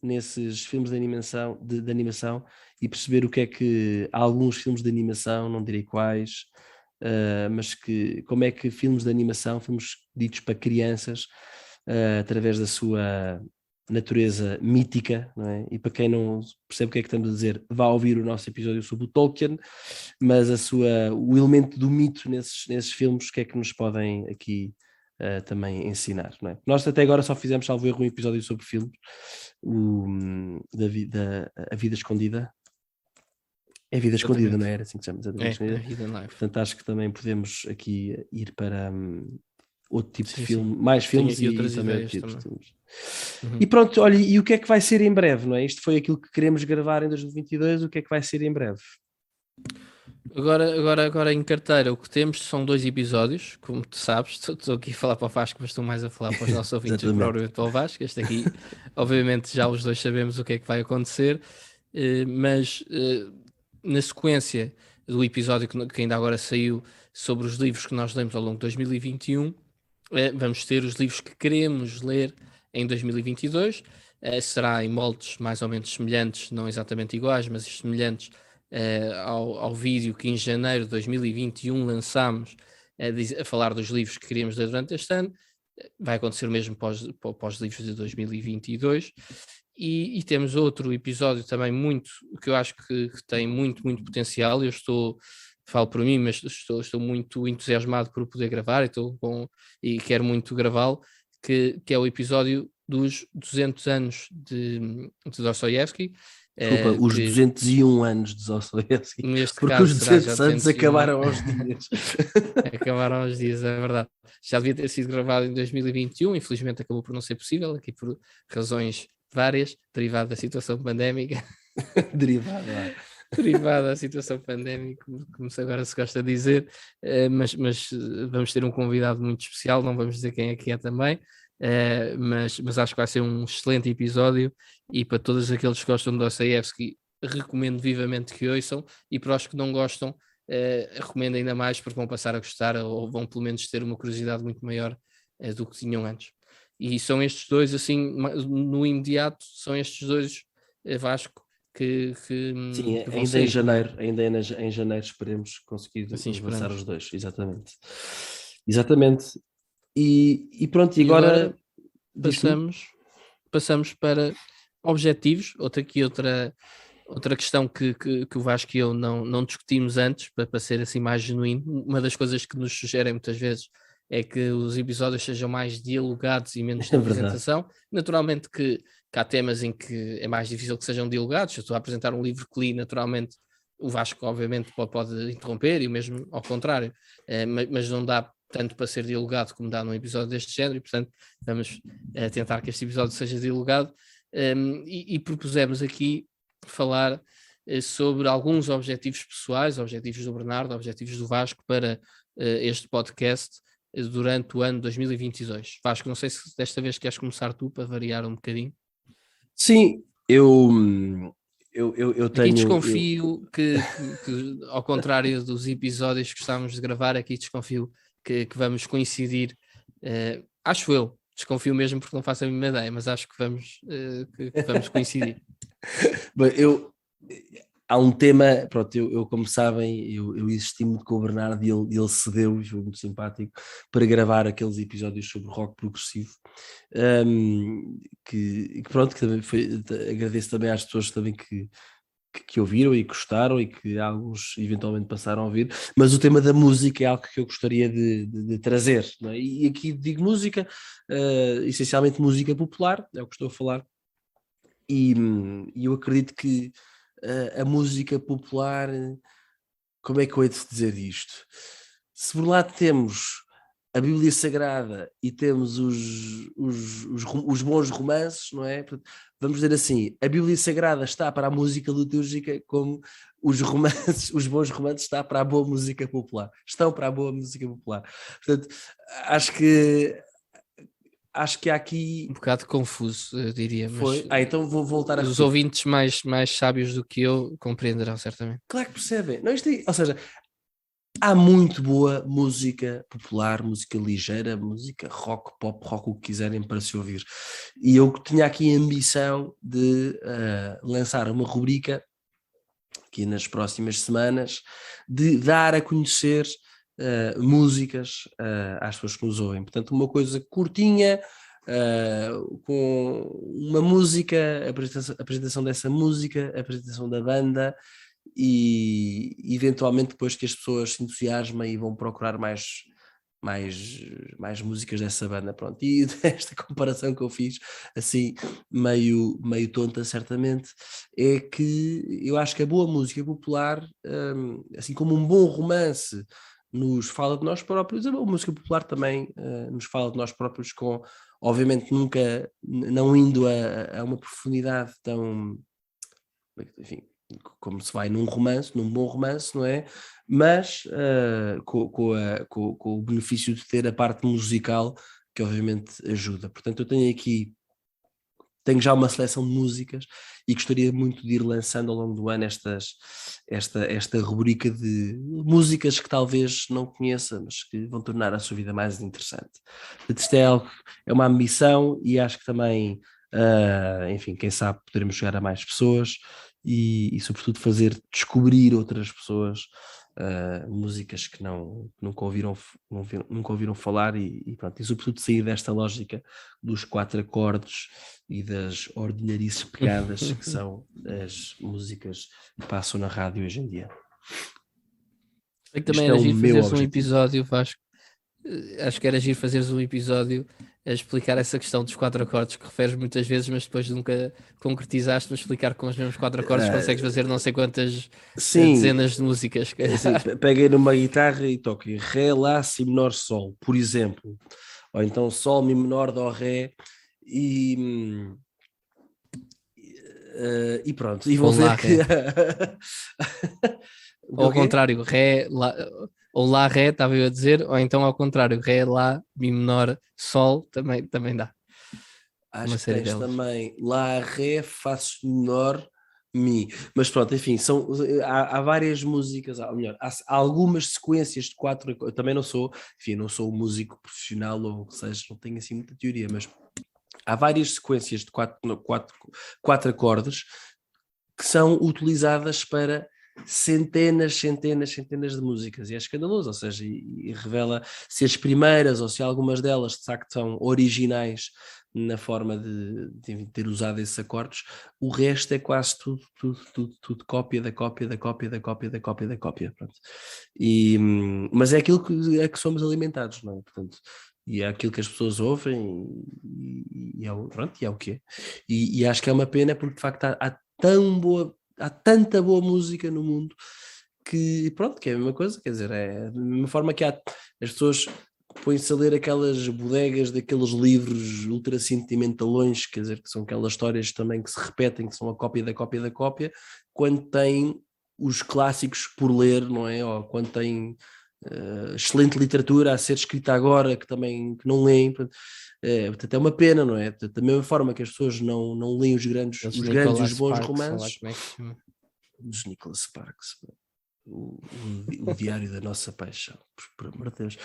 nesses filmes de animação e perceber o que é que há alguns filmes de animação, não direi quais, mas como é que filmes de animação, filmes ditos para crianças, através da sua natureza mítica, não é? E para quem não percebe o que é que estamos a dizer, vá ouvir o nosso episódio sobre o Tolkien, mas o elemento do mito nesses filmes, o que é que nos podem aqui também ensinar, não é? Nós até agora só fizemos, salvo erro, um episódio sobre filmes, A Vida Escondida. É a Vida Escondida, não é? Era assim que se chama, exatamente. É, a Hidden Life. Portanto, acho que também podemos aqui ir para outro tipo de filme, sim. mais filmes e e também outros tipos de filmes. E Uhum. pronto, olha, e o que é que vai ser em breve, não é? Isto foi aquilo que queremos gravar em 2022, o que é que vai ser em breve? Agora em carteira o que temos são 2 episódios, como tu sabes, estou aqui a falar para o Vasco, mas estou mais a falar para os nossos ouvintes do que propriamente para o Vasco. Este aqui, obviamente, já os dois sabemos o que é que vai acontecer, mas na sequência do episódio que ainda agora saiu sobre os livros que nós lemos ao longo de 2021, vamos ter os livros que queremos ler em 2022. Será em moldes mais ou menos semelhantes, não exatamente iguais, mas semelhantes ao vídeo que em janeiro de 2021 lançámos a falar dos livros que queríamos ler durante este ano. Vai acontecer o mesmo para os livros de 2022. E temos outro episódio também que eu acho que tem muito, muito potencial. Falo por mim, mas estou muito entusiasmado por poder gravar e quero muito gravá-lo, que é o episódio dos 200 anos de Dostoiévski. Desculpa, os 201 anos de Dostoiévski, Neste porque caso os será 200 já anos 201 acabaram aos dias. Acabaram os dias, é verdade. Já devia ter sido gravado em 2021, infelizmente acabou por não ser possível, aqui por razões várias, derivado da situação pandémica. Derivada da situação pandémica, como agora se gosta de dizer, mas vamos ter um convidado muito especial, não vamos dizer quem é que é também, mas acho que vai ser um excelente episódio e para todos aqueles que gostam de Dostoiévski, recomendo vivamente que ouçam, e para os que não gostam, recomendo ainda mais porque vão passar a gostar ou vão pelo menos ter uma curiosidade muito maior do que tinham antes. E são estes dois, assim, no imediato, são estes dois, Vasco, que Sim, vão ainda em sair. janeiro, em janeiro esperemos conseguir Assim lançar esperamos. os dois, exatamente. E pronto, e E agora agora diz tu? passamos para objetivos, outra questão que o Vasco e eu não discutimos antes, para ser assim mais genuíno. Uma das coisas que nos sugerem muitas vezes é que os episódios sejam mais dialogados e menos de É verdade. apresentação. Naturalmente que há temas em que é mais difícil que sejam dialogados. Se eu estou a apresentar um livro que li, naturalmente o Vasco obviamente pode interromper, e o mesmo ao contrário, mas não dá tanto para ser dialogado como dá num episódio deste género, e portanto vamos tentar que este episódio seja dialogado, e propusemos aqui falar sobre alguns objetivos pessoais, objetivos do Bernardo, objetivos do Vasco para este podcast durante o ano 2022. Vasco, não sei se desta vez queres começar tu, para variar um bocadinho. Sim, eu Aqui tenho... desconfio que, ao contrário dos episódios que estávamos de gravar, aqui desconfio que vamos coincidir, acho eu, desconfio mesmo porque não faço a mínima ideia, mas acho que vamos coincidir. Bem, há um tema, pronto, eu como sabem, eu existi muito com o Bernardo e ele cedeu, e foi muito simpático, para gravar aqueles episódios sobre rock progressivo, que pronto, que também agradeço também às pessoas também que que ouviram e gostaram e que alguns eventualmente passaram a ouvir, mas o tema da música é algo que eu gostaria de trazer, não é? E aqui digo música, essencialmente música popular, é o que estou a falar, e eu acredito que a música popular, como é que eu hei de dizer isto? Se por um lado temos a Bíblia Sagrada e temos os bons romances, não é? Vamos dizer assim, a Bíblia Sagrada está para a música litúrgica como os romances, os bons romances está para a boa música popular. Estão para a boa música popular. Portanto, acho que há aqui... Um bocado confuso, eu diria, mas Foi. Então vou voltar a os repetir. ouvintes mais sábios do que eu compreenderão certamente. Claro que percebem. Não, ou seja, há muito boa música popular, música ligeira, música rock, pop, rock, o que quiserem para se ouvir. E eu tinha aqui a ambição de lançar uma rubrica, aqui nas próximas semanas, de dar a conhecer músicas às pessoas que nos ouvem. Portanto, uma coisa curtinha, com uma música, a apresentação dessa música, a apresentação da banda, e eventualmente depois que as pessoas se entusiasmem e vão procurar mais músicas dessa banda, pronto. E esta comparação que eu fiz, assim, meio tonta certamente, é que eu acho que a boa música popular, assim como um bom romance nos fala de nós próprios, a boa música popular também nos fala de nós próprios, com, obviamente, nunca, não indo a uma profundidade tão, enfim, como se vai num romance, num bom romance, não é? Mas com o benefício de ter a parte musical, que obviamente ajuda. Portanto, eu tenho já uma seleção de músicas e gostaria muito de ir lançando ao longo do ano esta rubrica de músicas que talvez não conheça, mas que vão tornar a sua vida mais interessante. Portanto, isto é uma ambição, e acho que também, enfim, quem sabe poderemos chegar a mais pessoas e sobretudo fazer descobrir outras pessoas músicas que nunca ouviram falar, e pronto, e sobretudo sair desta lógica dos 4 acordes e das ordinarices pegadas que são as músicas que passam na rádio hoje em dia. Sei que também era giro fazeres um episódio, Vasco. Acho que era giro fazeres um episódio a explicar essa questão dos 4 acordes, que referes muitas vezes, mas depois nunca concretizaste, mas explicar com os mesmos 4 acordes consegues fazer não sei quantas dezenas de músicas. Sim, peguei numa guitarra e toco Ré, Lá, Si menor, Sol, por exemplo. Ou então Sol, Mi menor, Dó, Ré, e pronto. E vou dizer que... Ou ao contrário, Ré, Lá... Ou Lá, Ré, estava eu a dizer, ou então ao contrário, Ré, Lá, Mi menor, Sol, também dá. Acho que tens também Lá, Ré, Fá menor, Mi. Mas pronto, enfim, há várias músicas, ou melhor, há algumas sequências de 4. Eu também não sou um músico profissional, ou o que seja, não tenho assim muita teoria, mas há várias sequências de 4 acordes que são utilizadas para centenas de músicas, e é escandaloso, ou seja, e revela se as primeiras ou se algumas delas de facto são originais na forma de ter usado esses acordes. O resto é quase tudo cópia da cópia da cópia da cópia da cópia da cópia, pronto. Mas é aquilo que somos alimentados, não é? Portanto, e é aquilo que as pessoas ouvem, e é o que é. E acho que é uma pena, porque de facto há tanta boa música no mundo que, pronto, que é a mesma coisa, quer dizer, é da mesma forma que as pessoas põem-se a ler aquelas bodegas daqueles livros ultra sentimentalões, quer dizer, que são aquelas histórias também que se repetem, que são a cópia da cópia da cópia, quando têm os clássicos por ler, não é? Ou quando têm excelente literatura a ser escrita agora, que não leem. Portanto, é uma pena, não é? Da mesma forma que as pessoas não leem os grandes e os bons romances, dos Nicholas Sparks, o diário da nossa paixão, por amor de Deus.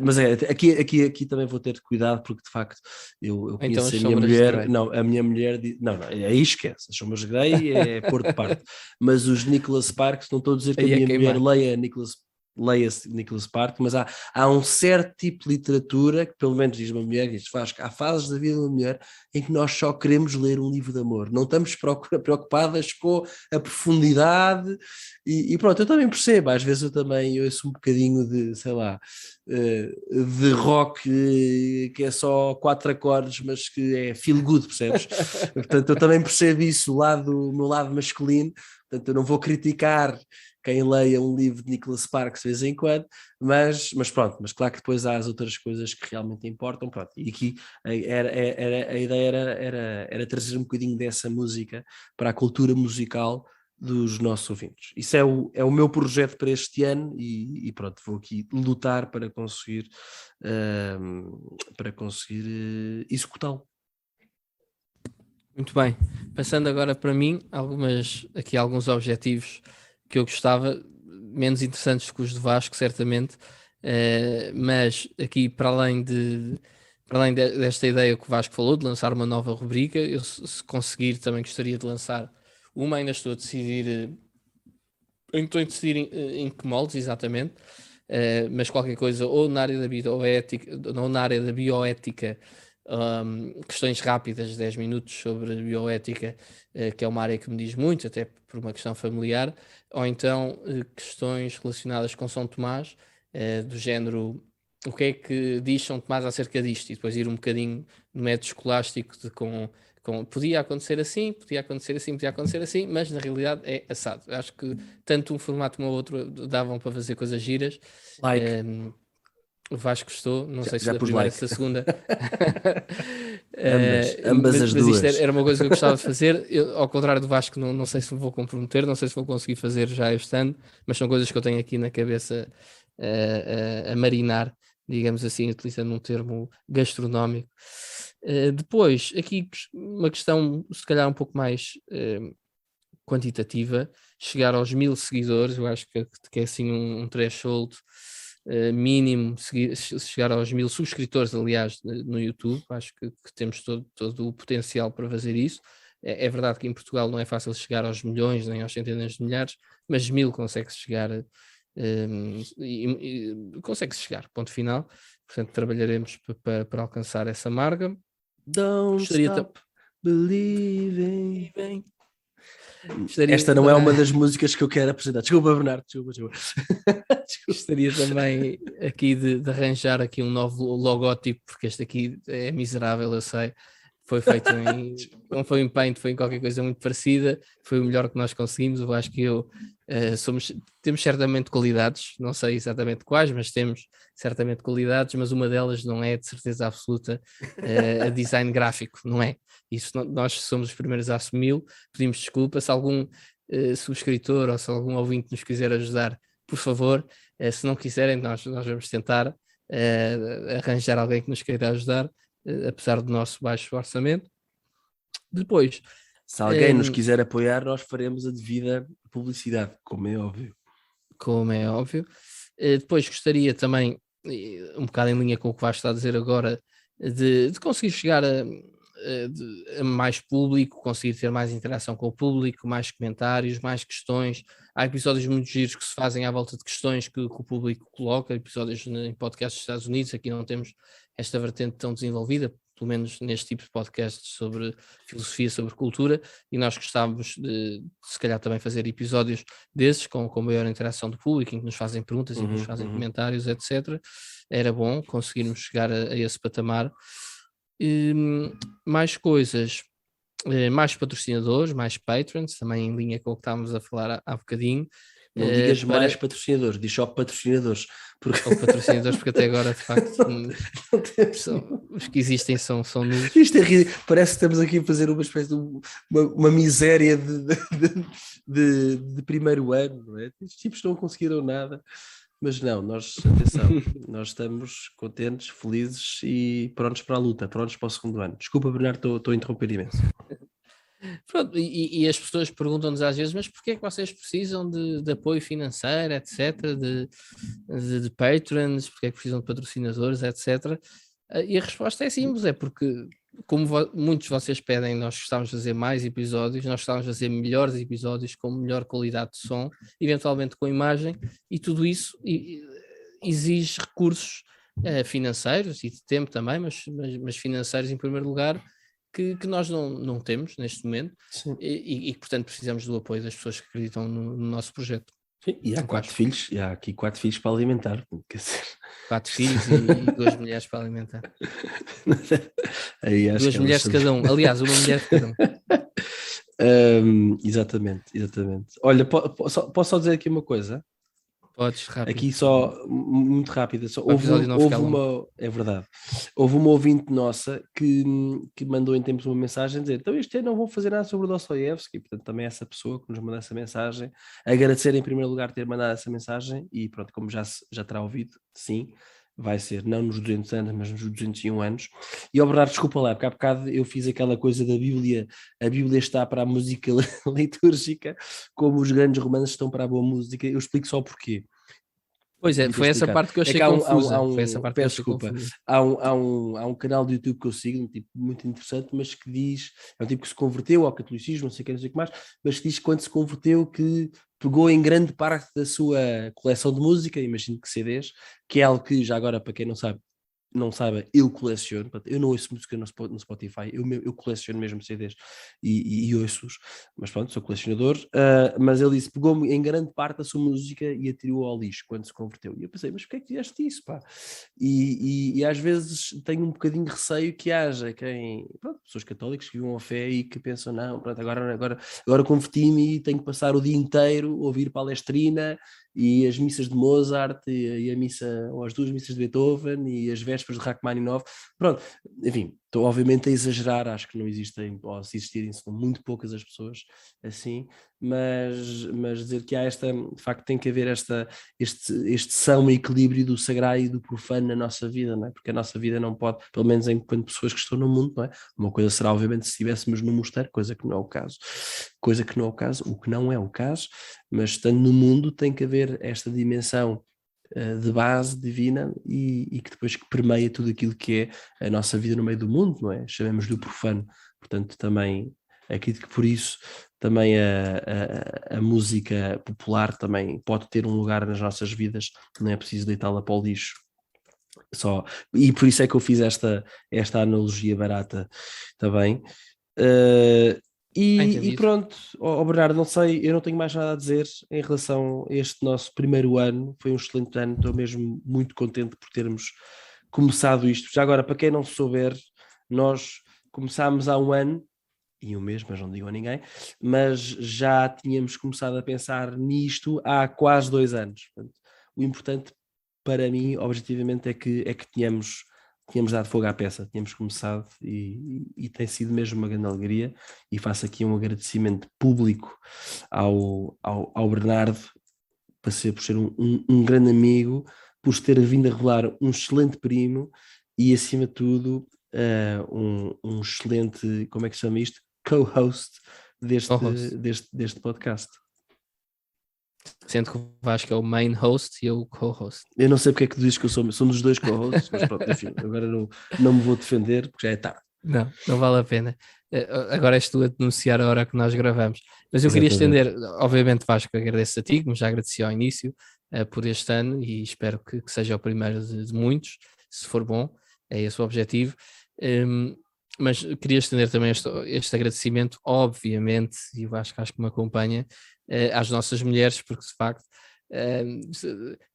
Mas aqui também vou ter cuidado, porque de facto eu conheço então, a minha mulher. Não, a minha mulher não, aí esquece, as sombras de Grey é pôr de parte. Mas os Nicholas Sparks, não estou a dizer que a minha mulher leia Nicholas leia-se Nicholas Sparks, mas há um certo tipo de literatura, que pelo menos diz uma mulher, e isto faz que há fases da vida de uma mulher em que nós só queremos ler um livro de amor, não estamos preocupadas com a profundidade, e pronto, eu também percebo, às vezes eu também ouço um bocadinho de, sei lá, de rock que é só 4 acordes, mas que é feel good, percebes? Portanto, eu também percebo isso, o meu lado masculino, portanto, eu não vou criticar quem leia um livro de Nicholas Sparks de vez em quando, mas pronto, mas claro que depois há as outras coisas que realmente importam, pronto, e aqui a ideia era trazer um bocadinho dessa música para a cultura musical dos nossos ouvintes. Isso é o meu projeto para este ano e pronto, vou aqui lutar para conseguir executá-lo. Muito bem. Passando agora para mim, alguns objetivos que eu gostava, menos interessantes que os de Vasco, certamente, mas aqui para além desta ideia que o Vasco falou, de lançar uma nova rubrica, eu se conseguir também gostaria de lançar uma, ainda estou a decidir, em que moldes exatamente, mas qualquer coisa, ou na área da bioética, ou na área da bioética, questões rápidas, 10 minutos sobre bioética, que é uma área que me diz muito, até por uma questão familiar, ou então questões relacionadas com São Tomás, do género, o que é que diz São Tomás acerca disto, e depois ir um bocadinho no método escolástico podia acontecer assim, podia acontecer assim, podia acontecer assim, mas na realidade é assado. Acho que tanto um formato como o outro davam para fazer coisas giras. Like. O Vasco gostou, não sei se Já da pus primeira, like. se da segunda. Ambas as mas isto duas. era uma coisa que eu gostava de fazer. Eu, ao contrário do Vasco, não sei se me vou comprometer, não sei se vou conseguir fazer já este ano, mas são coisas que eu tenho aqui na cabeça a marinar, digamos assim, utilizando um termo gastronómico. Depois, aqui uma questão, se calhar um pouco mais quantitativa, chegar aos 1000 seguidores, eu acho que é assim um threshold mínimo, chegar aos 1000 subscritores, aliás, no YouTube. Acho que temos todo o potencial para fazer isso. É verdade que em Portugal não é fácil chegar aos milhões, nem aos centenas de milhares, mas 1000 consegue-se chegar, consegue-se chegar, ponto final. Portanto, trabalharemos para alcançar essa marca. Don't Gostaria stop believing. Gostaria Esta não é uma das músicas que eu quero apresentar. Desculpa, Bernardo. Desculpa. Gostaria também aqui de arranjar aqui um novo logótipo, porque este aqui é miserável, eu sei. Foi feito não foi em Paint, foi em qualquer coisa muito parecida. Foi o melhor que nós conseguimos. Eu acho que temos certamente qualidades, não sei exatamente quais, mas temos certamente qualidades, mas uma delas não é de certeza absoluta a design gráfico, não é? Isso nós somos os primeiros a assumi-lo. Pedimos desculpa se algum subscritor ou se algum ouvinte nos quiser ajudar, por favor. Se não quiserem, nós vamos tentar arranjar alguém que nos queira ajudar, apesar do nosso baixo orçamento. Depois, se alguém nos quiser apoiar, nós faremos a devida publicidade, como é óbvio. Depois gostaria também, um bocado em linha com o que vais estar a dizer agora, de conseguir chegar a mais público, conseguir ter mais interação com o público, mais comentários, mais questões. Há episódios muito giros que se fazem à volta de questões que o público coloca, episódios em podcasts dos Estados Unidos. Aqui não temos esta vertente tão desenvolvida, pelo menos neste tipo de podcasts sobre filosofia, sobre cultura, e nós gostávamos de se calhar também fazer episódios desses com maior interação do público, em que nos fazem perguntas, em que nos fazem comentários, etc. Era bom conseguirmos chegar a esse patamar. Mais coisas, mais patrocinadores, mais patrons, também em linha com o que estávamos a falar há bocadinho. Não digas mais patrocinadores, diz só patrocinadores. Ou patrocinadores, porque até agora, de facto, os que existem são nulos. Isto é ridículo. Parece que estamos aqui a fazer uma espécie de uma miséria de primeiro ano, não é? Estes tipos não conseguiram nada. Mas não, atenção, nós estamos contentes, felizes e prontos para a luta, prontos para o segundo ano. Desculpa, Bernardo, estou a interromper imenso. Pronto, e as pessoas perguntam-nos às vezes, mas porquê é que vocês precisam de apoio financeiro, etc., de patrons, porquê é que precisam de patrocinadores, etc., e a resposta é simples, é porque como muitos de vocês pedem, nós gostávamos de fazer mais episódios, nós gostávamos de fazer melhores episódios com melhor qualidade de som, eventualmente com imagem, e tudo isso exige recursos financeiros e de tempo também, mas financeiros em primeiro lugar, que nós não temos neste momento, e portanto precisamos do apoio das pessoas que acreditam no nosso projeto. Sim, e há aqui 4 filhos para alimentar, quer dizer... 4 filhos e 2 mulheres para alimentar. Aí 2 mulheres de cada um. Aliás, uma mulher de cada um. Exatamente. Olha, posso só dizer aqui uma coisa? Podes, rápido. Aqui só, muito rápida. Houve uma, é verdade. Houve uma ouvinte nossa que mandou em tempos uma mensagem a dizer: então este ano não vou fazer nada sobre o Dostoiévski. Portanto, também essa pessoa que nos mandou essa mensagem, agradecer em primeiro lugar ter mandado essa mensagem e pronto, como já terá ouvido, sim, vai ser, não nos 200 anos, mas nos 201 anos. E ao Bernardo, desculpa lá, porque há bocado eu fiz aquela coisa da Bíblia, a Bíblia está para a música litúrgica, como os grandes romances estão para a boa música. Eu explico só porquê. Pois é, foi essa parte que eu achei confusa. Peço desculpa. Há um canal do YouTube que eu sigo, um tipo muito interessante, mas que diz, é um tipo que se converteu ao catolicismo, não sei o que mais, mas que diz que quando se converteu que pegou em grande parte da sua coleção de música, imagino que CDs, que é algo que já agora, para quem não saiba, eu coleciono. Eu não ouço música no Spotify, eu coleciono mesmo CDs e ouço-os, mas pronto, sou colecionador. Mas ele disse, pegou em grande parte a sua música e atirou ao lixo quando se converteu. E eu pensei, mas porquê é que fizeste isso, pá? E às vezes tenho um bocadinho de receio que haja pessoas católicas que vivam a fé e que pensam, não, pronto, agora converti-me e tenho que passar o dia inteiro a ouvir palestrina e as missas de Mozart e a missa, ou as 2 missas de Beethoven e as vésperas de Rachmaninoff. Pronto, enfim, estou obviamente a exagerar, acho que não existem, ou se existirem são muito poucas as pessoas assim, mas dizer que há de facto tem que haver este são equilíbrio do sagrado e do profano na nossa vida, não é? Porque a nossa vida não pode, pelo menos enquanto pessoas que estão no mundo, não é? Uma coisa será obviamente se estivéssemos no mosteiro, coisa que não é o caso, o que não é o caso, mas estando no mundo tem que haver esta dimensão de base divina e que depois que permeia tudo aquilo que é a nossa vida no meio do mundo, não é? Chamemos-lhe o profano. Portanto, também acredito que por isso também a música popular também pode ter um lugar nas nossas vidas, não é preciso deitá-la para o lixo. E por isso é que eu fiz esta analogia barata também. E pronto, Bernardo, não sei, eu não tenho mais nada a dizer em relação a este nosso primeiro ano. Foi um excelente ano, estou mesmo muito contente por termos começado isto. Já agora, para quem não souber, nós começámos há um ano e um mês, mas não digo a ninguém, mas já tínhamos começado a pensar nisto há quase 2 anos. Portanto, o importante para mim, objetivamente, é que tínhamos dado fogo à peça, tínhamos começado e tem sido mesmo uma grande alegria, e faço aqui um agradecimento público ao Bernardo por ser um grande amigo, por ter vindo a revelar um excelente primo e acima de tudo um excelente, como é que se chama isto? Co-host deste podcast. Sendo que o Vasco é o main host e eu o co-host. Eu não sei porque é que dizes que eu sou dos dois co-hosts, mas pronto, enfim, agora não me vou defender porque já é tarde. Não vale a pena. Agora és tu a denunciar a hora que nós gravamos. Mas eu queria estender, obviamente, Vasco, agradeço a ti, como já agradeci ao início, por este ano, e espero que seja o primeiro de muitos, se for bom, é esse o objetivo. Mas queria estender também este agradecimento, obviamente, e o Vasco acho que me acompanha, às nossas mulheres, porque de facto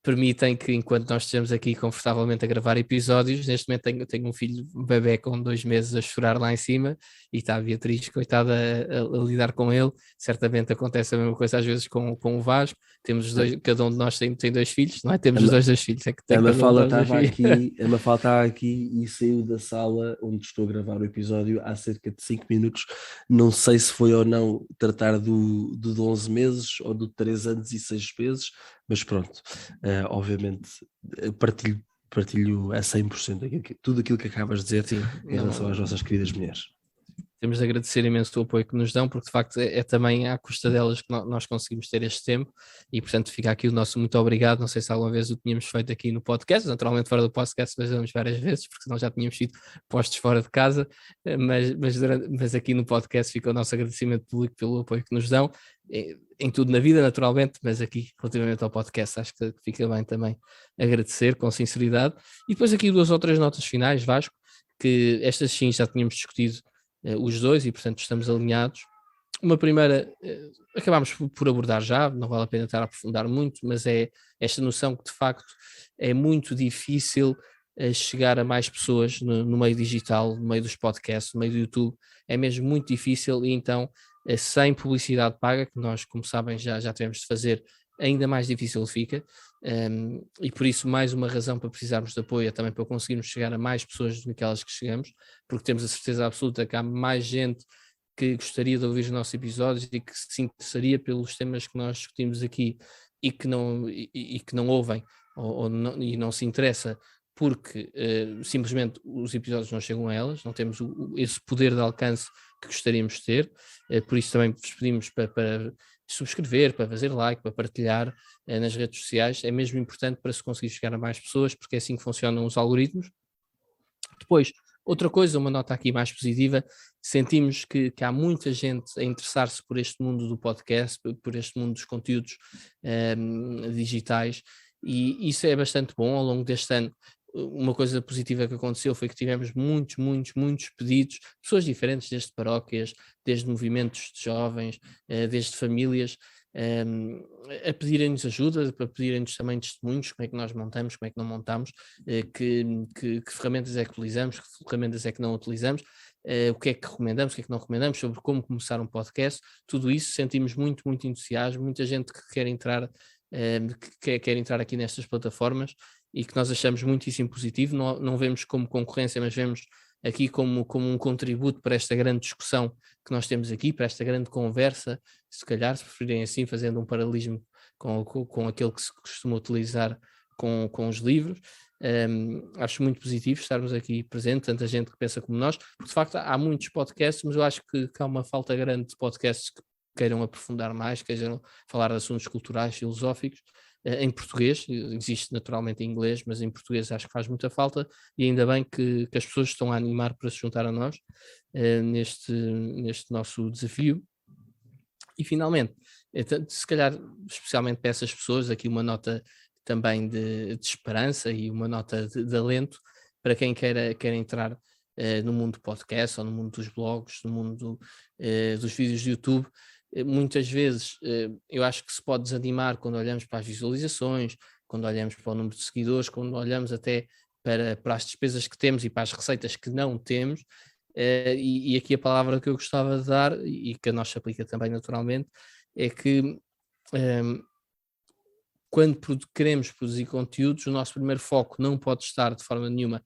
permitem que enquanto nós estejamos aqui confortavelmente a gravar episódios, neste momento tenho um filho, um bebê com 2 meses a chorar lá em cima e está a Beatriz, coitada, a lidar com ele. Certamente acontece a mesma coisa às vezes com o Vasco. Temos cada um de nós tem 2 filhos, não é? Temos os dois filhos. É que tem a Mafalda estava aqui e saiu da sala onde estou a gravar o episódio há cerca de 5 minutos. Não sei se foi ou não tratar do de 11 meses ou do 3 anos e 6 meses, mas pronto, obviamente partilho a 100% tudo aquilo que acabas de dizer. Sim, em relação às nossas queridas mulheres. temos de agradecer imenso o apoio que nos dão, porque de facto é também à custa delas que nós conseguimos ter este tempo, e portanto fica aqui o nosso muito obrigado. Não sei se alguma vez o tínhamos feito aqui no podcast, naturalmente fora do podcast fazemos várias vezes, porque senão já tínhamos sido postos fora de casa, mas aqui no podcast fica o nosso agradecimento público pelo apoio que nos dão, em tudo na vida, naturalmente, mas aqui, relativamente ao podcast, acho que fica bem também agradecer com sinceridade. E depois aqui 2 ou 3 notas finais, Vasco, que estas sim já tínhamos discutido os dois e, portanto, estamos alinhados. Uma primeira, acabámos por abordar já, não vale a pena estar a aprofundar muito, mas é esta noção que, de facto, é muito difícil chegar a mais pessoas no meio digital, no meio dos podcasts, no meio do YouTube, é mesmo muito difícil, e então sem publicidade paga, que nós, como sabem, já tivemos de fazer, ainda mais difícil fica, e por isso mais uma razão para precisarmos de apoio é também para conseguirmos chegar a mais pessoas do que aquelas que chegamos, porque temos a certeza absoluta que há mais gente que gostaria de ouvir os nossos episódios e que se interessaria pelos temas que nós discutimos aqui e que não ouvem e não se interessa porque simplesmente os episódios não chegam a elas, não temos esse poder de alcance que gostaríamos de ter, por isso também vos pedimos para subscrever, para fazer like, para partilhar nas redes sociais, é mesmo importante para se conseguir chegar a mais pessoas, porque é assim que funcionam os algoritmos. Depois, outra coisa, uma nota aqui mais positiva, sentimos que há muita gente a interessar-se por este mundo do podcast, por este mundo dos conteúdos digitais, e isso é bastante bom. Ao longo deste ano, uma coisa positiva que aconteceu foi que tivemos muitos pedidos, pessoas diferentes, desde paróquias, desde movimentos de jovens, desde famílias, a pedirem-nos ajuda, a pedirem-nos também testemunhos, como é que nós montamos, como é que não montamos, que ferramentas é que utilizamos, que ferramentas é que não utilizamos, o que é que recomendamos, o que é que não recomendamos, sobre como começar um podcast. Tudo isso sentimos muito entusiasmo, muita gente que quer entrar, quer entrar aqui nestas plataformas, e que nós achamos muitíssimo positivo. Não vemos como concorrência, mas vemos aqui como um contributo para esta grande discussão que nós temos aqui, para esta grande conversa, se calhar, se preferirem assim, fazendo um paralelismo com aquele que se costuma utilizar com os livros. Acho muito positivo estarmos aqui presentes, tanta gente que pensa como nós, porque de facto há muitos podcasts, mas eu acho que há uma falta grande de podcasts que queiram aprofundar mais, queiram falar de assuntos culturais, filosóficos, em português. Existe naturalmente em inglês, mas em português acho que faz muita falta, e ainda bem que as pessoas estão a animar para se juntar a nós neste nosso desafio. E finalmente, se calhar especialmente para essas pessoas, aqui uma nota também de esperança e uma nota de alento para quem queira entrar no mundo do podcast, ou no mundo dos blogs, no mundo dos vídeos de YouTube. Muitas vezes eu acho que se pode desanimar quando olhamos para as visualizações, quando olhamos para o número de seguidores, quando olhamos até para as despesas que temos e para as receitas que não temos. E aqui a palavra que eu gostava de dar, e que a nós se aplica também naturalmente, é que quando queremos produzir conteúdos, o nosso primeiro foco não pode estar de forma nenhuma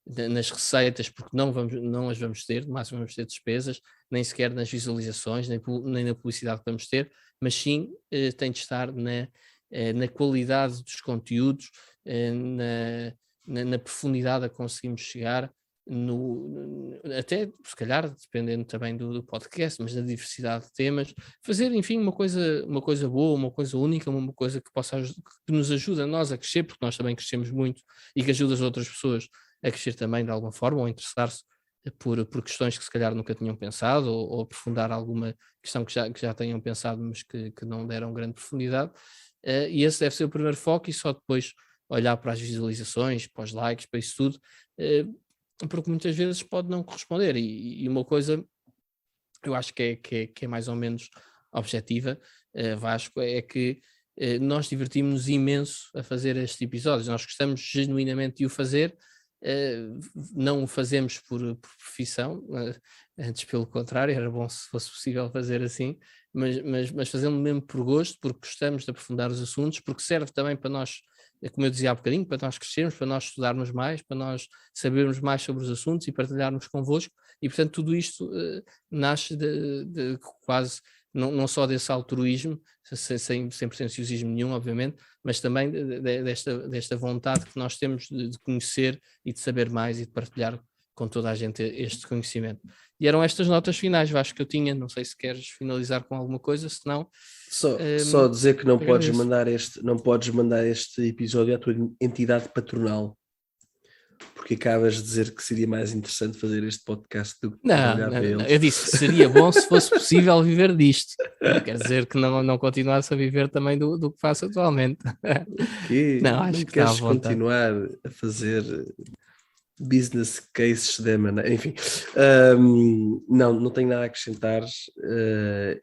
nas receitas, porque não as vamos ter, no máximo vamos ter despesas, nem sequer nas visualizações, nem na publicidade que vamos ter, mas sim tem de estar na qualidade dos conteúdos, na profundidade a que conseguimos chegar, até se calhar dependendo também do podcast, mas da diversidade de temas, fazer enfim uma coisa boa, uma coisa única, uma coisa que nos ajuda a nós a crescer, porque nós também crescemos muito, e que ajuda as outras pessoas a crescer também de alguma forma, ou a interessar-se por questões que se calhar nunca tinham pensado, ou aprofundar alguma questão que já tenham pensado, mas que não deram grande profundidade. E esse deve ser o primeiro foco, e só depois olhar para as visualizações, para os likes, para isso tudo, porque muitas vezes pode não corresponder, e uma coisa eu acho que é mais ou menos objetiva, Vasco, é que nós divertimos-nos imenso a fazer estes episódios, nós gostamos genuinamente de o fazer, não o fazemos por profissão, antes pelo contrário, era bom se fosse possível fazer assim, mas fazemos mesmo por gosto, porque gostamos de aprofundar os assuntos, porque serve também para nós, como eu dizia há bocadinho, para nós crescermos, para nós estudarmos mais, para nós sabermos mais sobre os assuntos e partilharmos convosco, e portanto tudo isto nasce de quase, não só desse altruísmo, sem pretenciosismo nenhum, obviamente, mas também desta vontade que nós temos de conhecer e de saber mais e de partilhar com toda a gente este conhecimento. E eram estas notas finais, Vasco, que eu tinha. Não sei se queres finalizar com alguma coisa, senão... Só dizer que não podes agradeço. mandar este episódio à tua entidade patronal, porque acabas de dizer que seria mais interessante fazer este podcast do que trabalhar para eles. Eu disse que seria bom se fosse possível viver disto. Quer dizer que não continuasse a viver também do que faço atualmente. Não, acho que queres está à vontade. continuar a fazer business cases de M&A, enfim. Não tenho nada a acrescentar,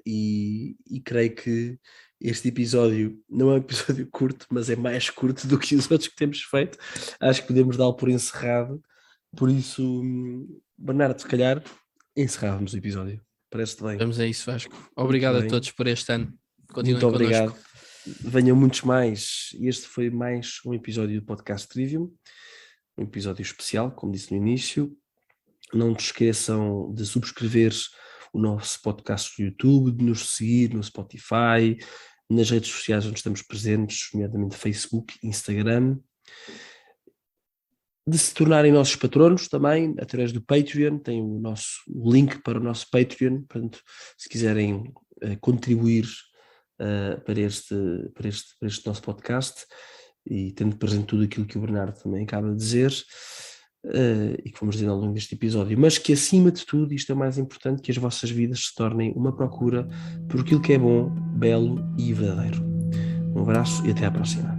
e creio que este episódio não é um episódio curto, mas é mais curto do que os outros que temos feito. Acho que podemos dar por encerrado. Por isso, Bernardo, se calhar encerrávamos o episódio. Parece-te bem? Vamos a isso, Vasco. Obrigado a todos por este ano. Continuem Muito obrigado. connosco. Venham muitos mais. Este foi mais um episódio do Podcast Trivium. Um episódio especial, como disse no início. Não te esqueçam de subscrever o nosso podcast no YouTube, de nos seguir no Spotify, nas redes sociais onde estamos presentes, nomeadamente Facebook, Instagram. De se tornarem nossos patronos também, através do Patreon. Tem o link para o nosso Patreon. Portanto, se quiserem contribuir para este nosso podcast, e tendo presente tudo aquilo que o Bernardo também acaba de dizer, e que vamos dizer ao longo deste episódio, mas que acima de tudo, isto é o mais importante, que as vossas vidas se tornem uma procura por aquilo que é bom, belo e verdadeiro. Um abraço e até à próxima.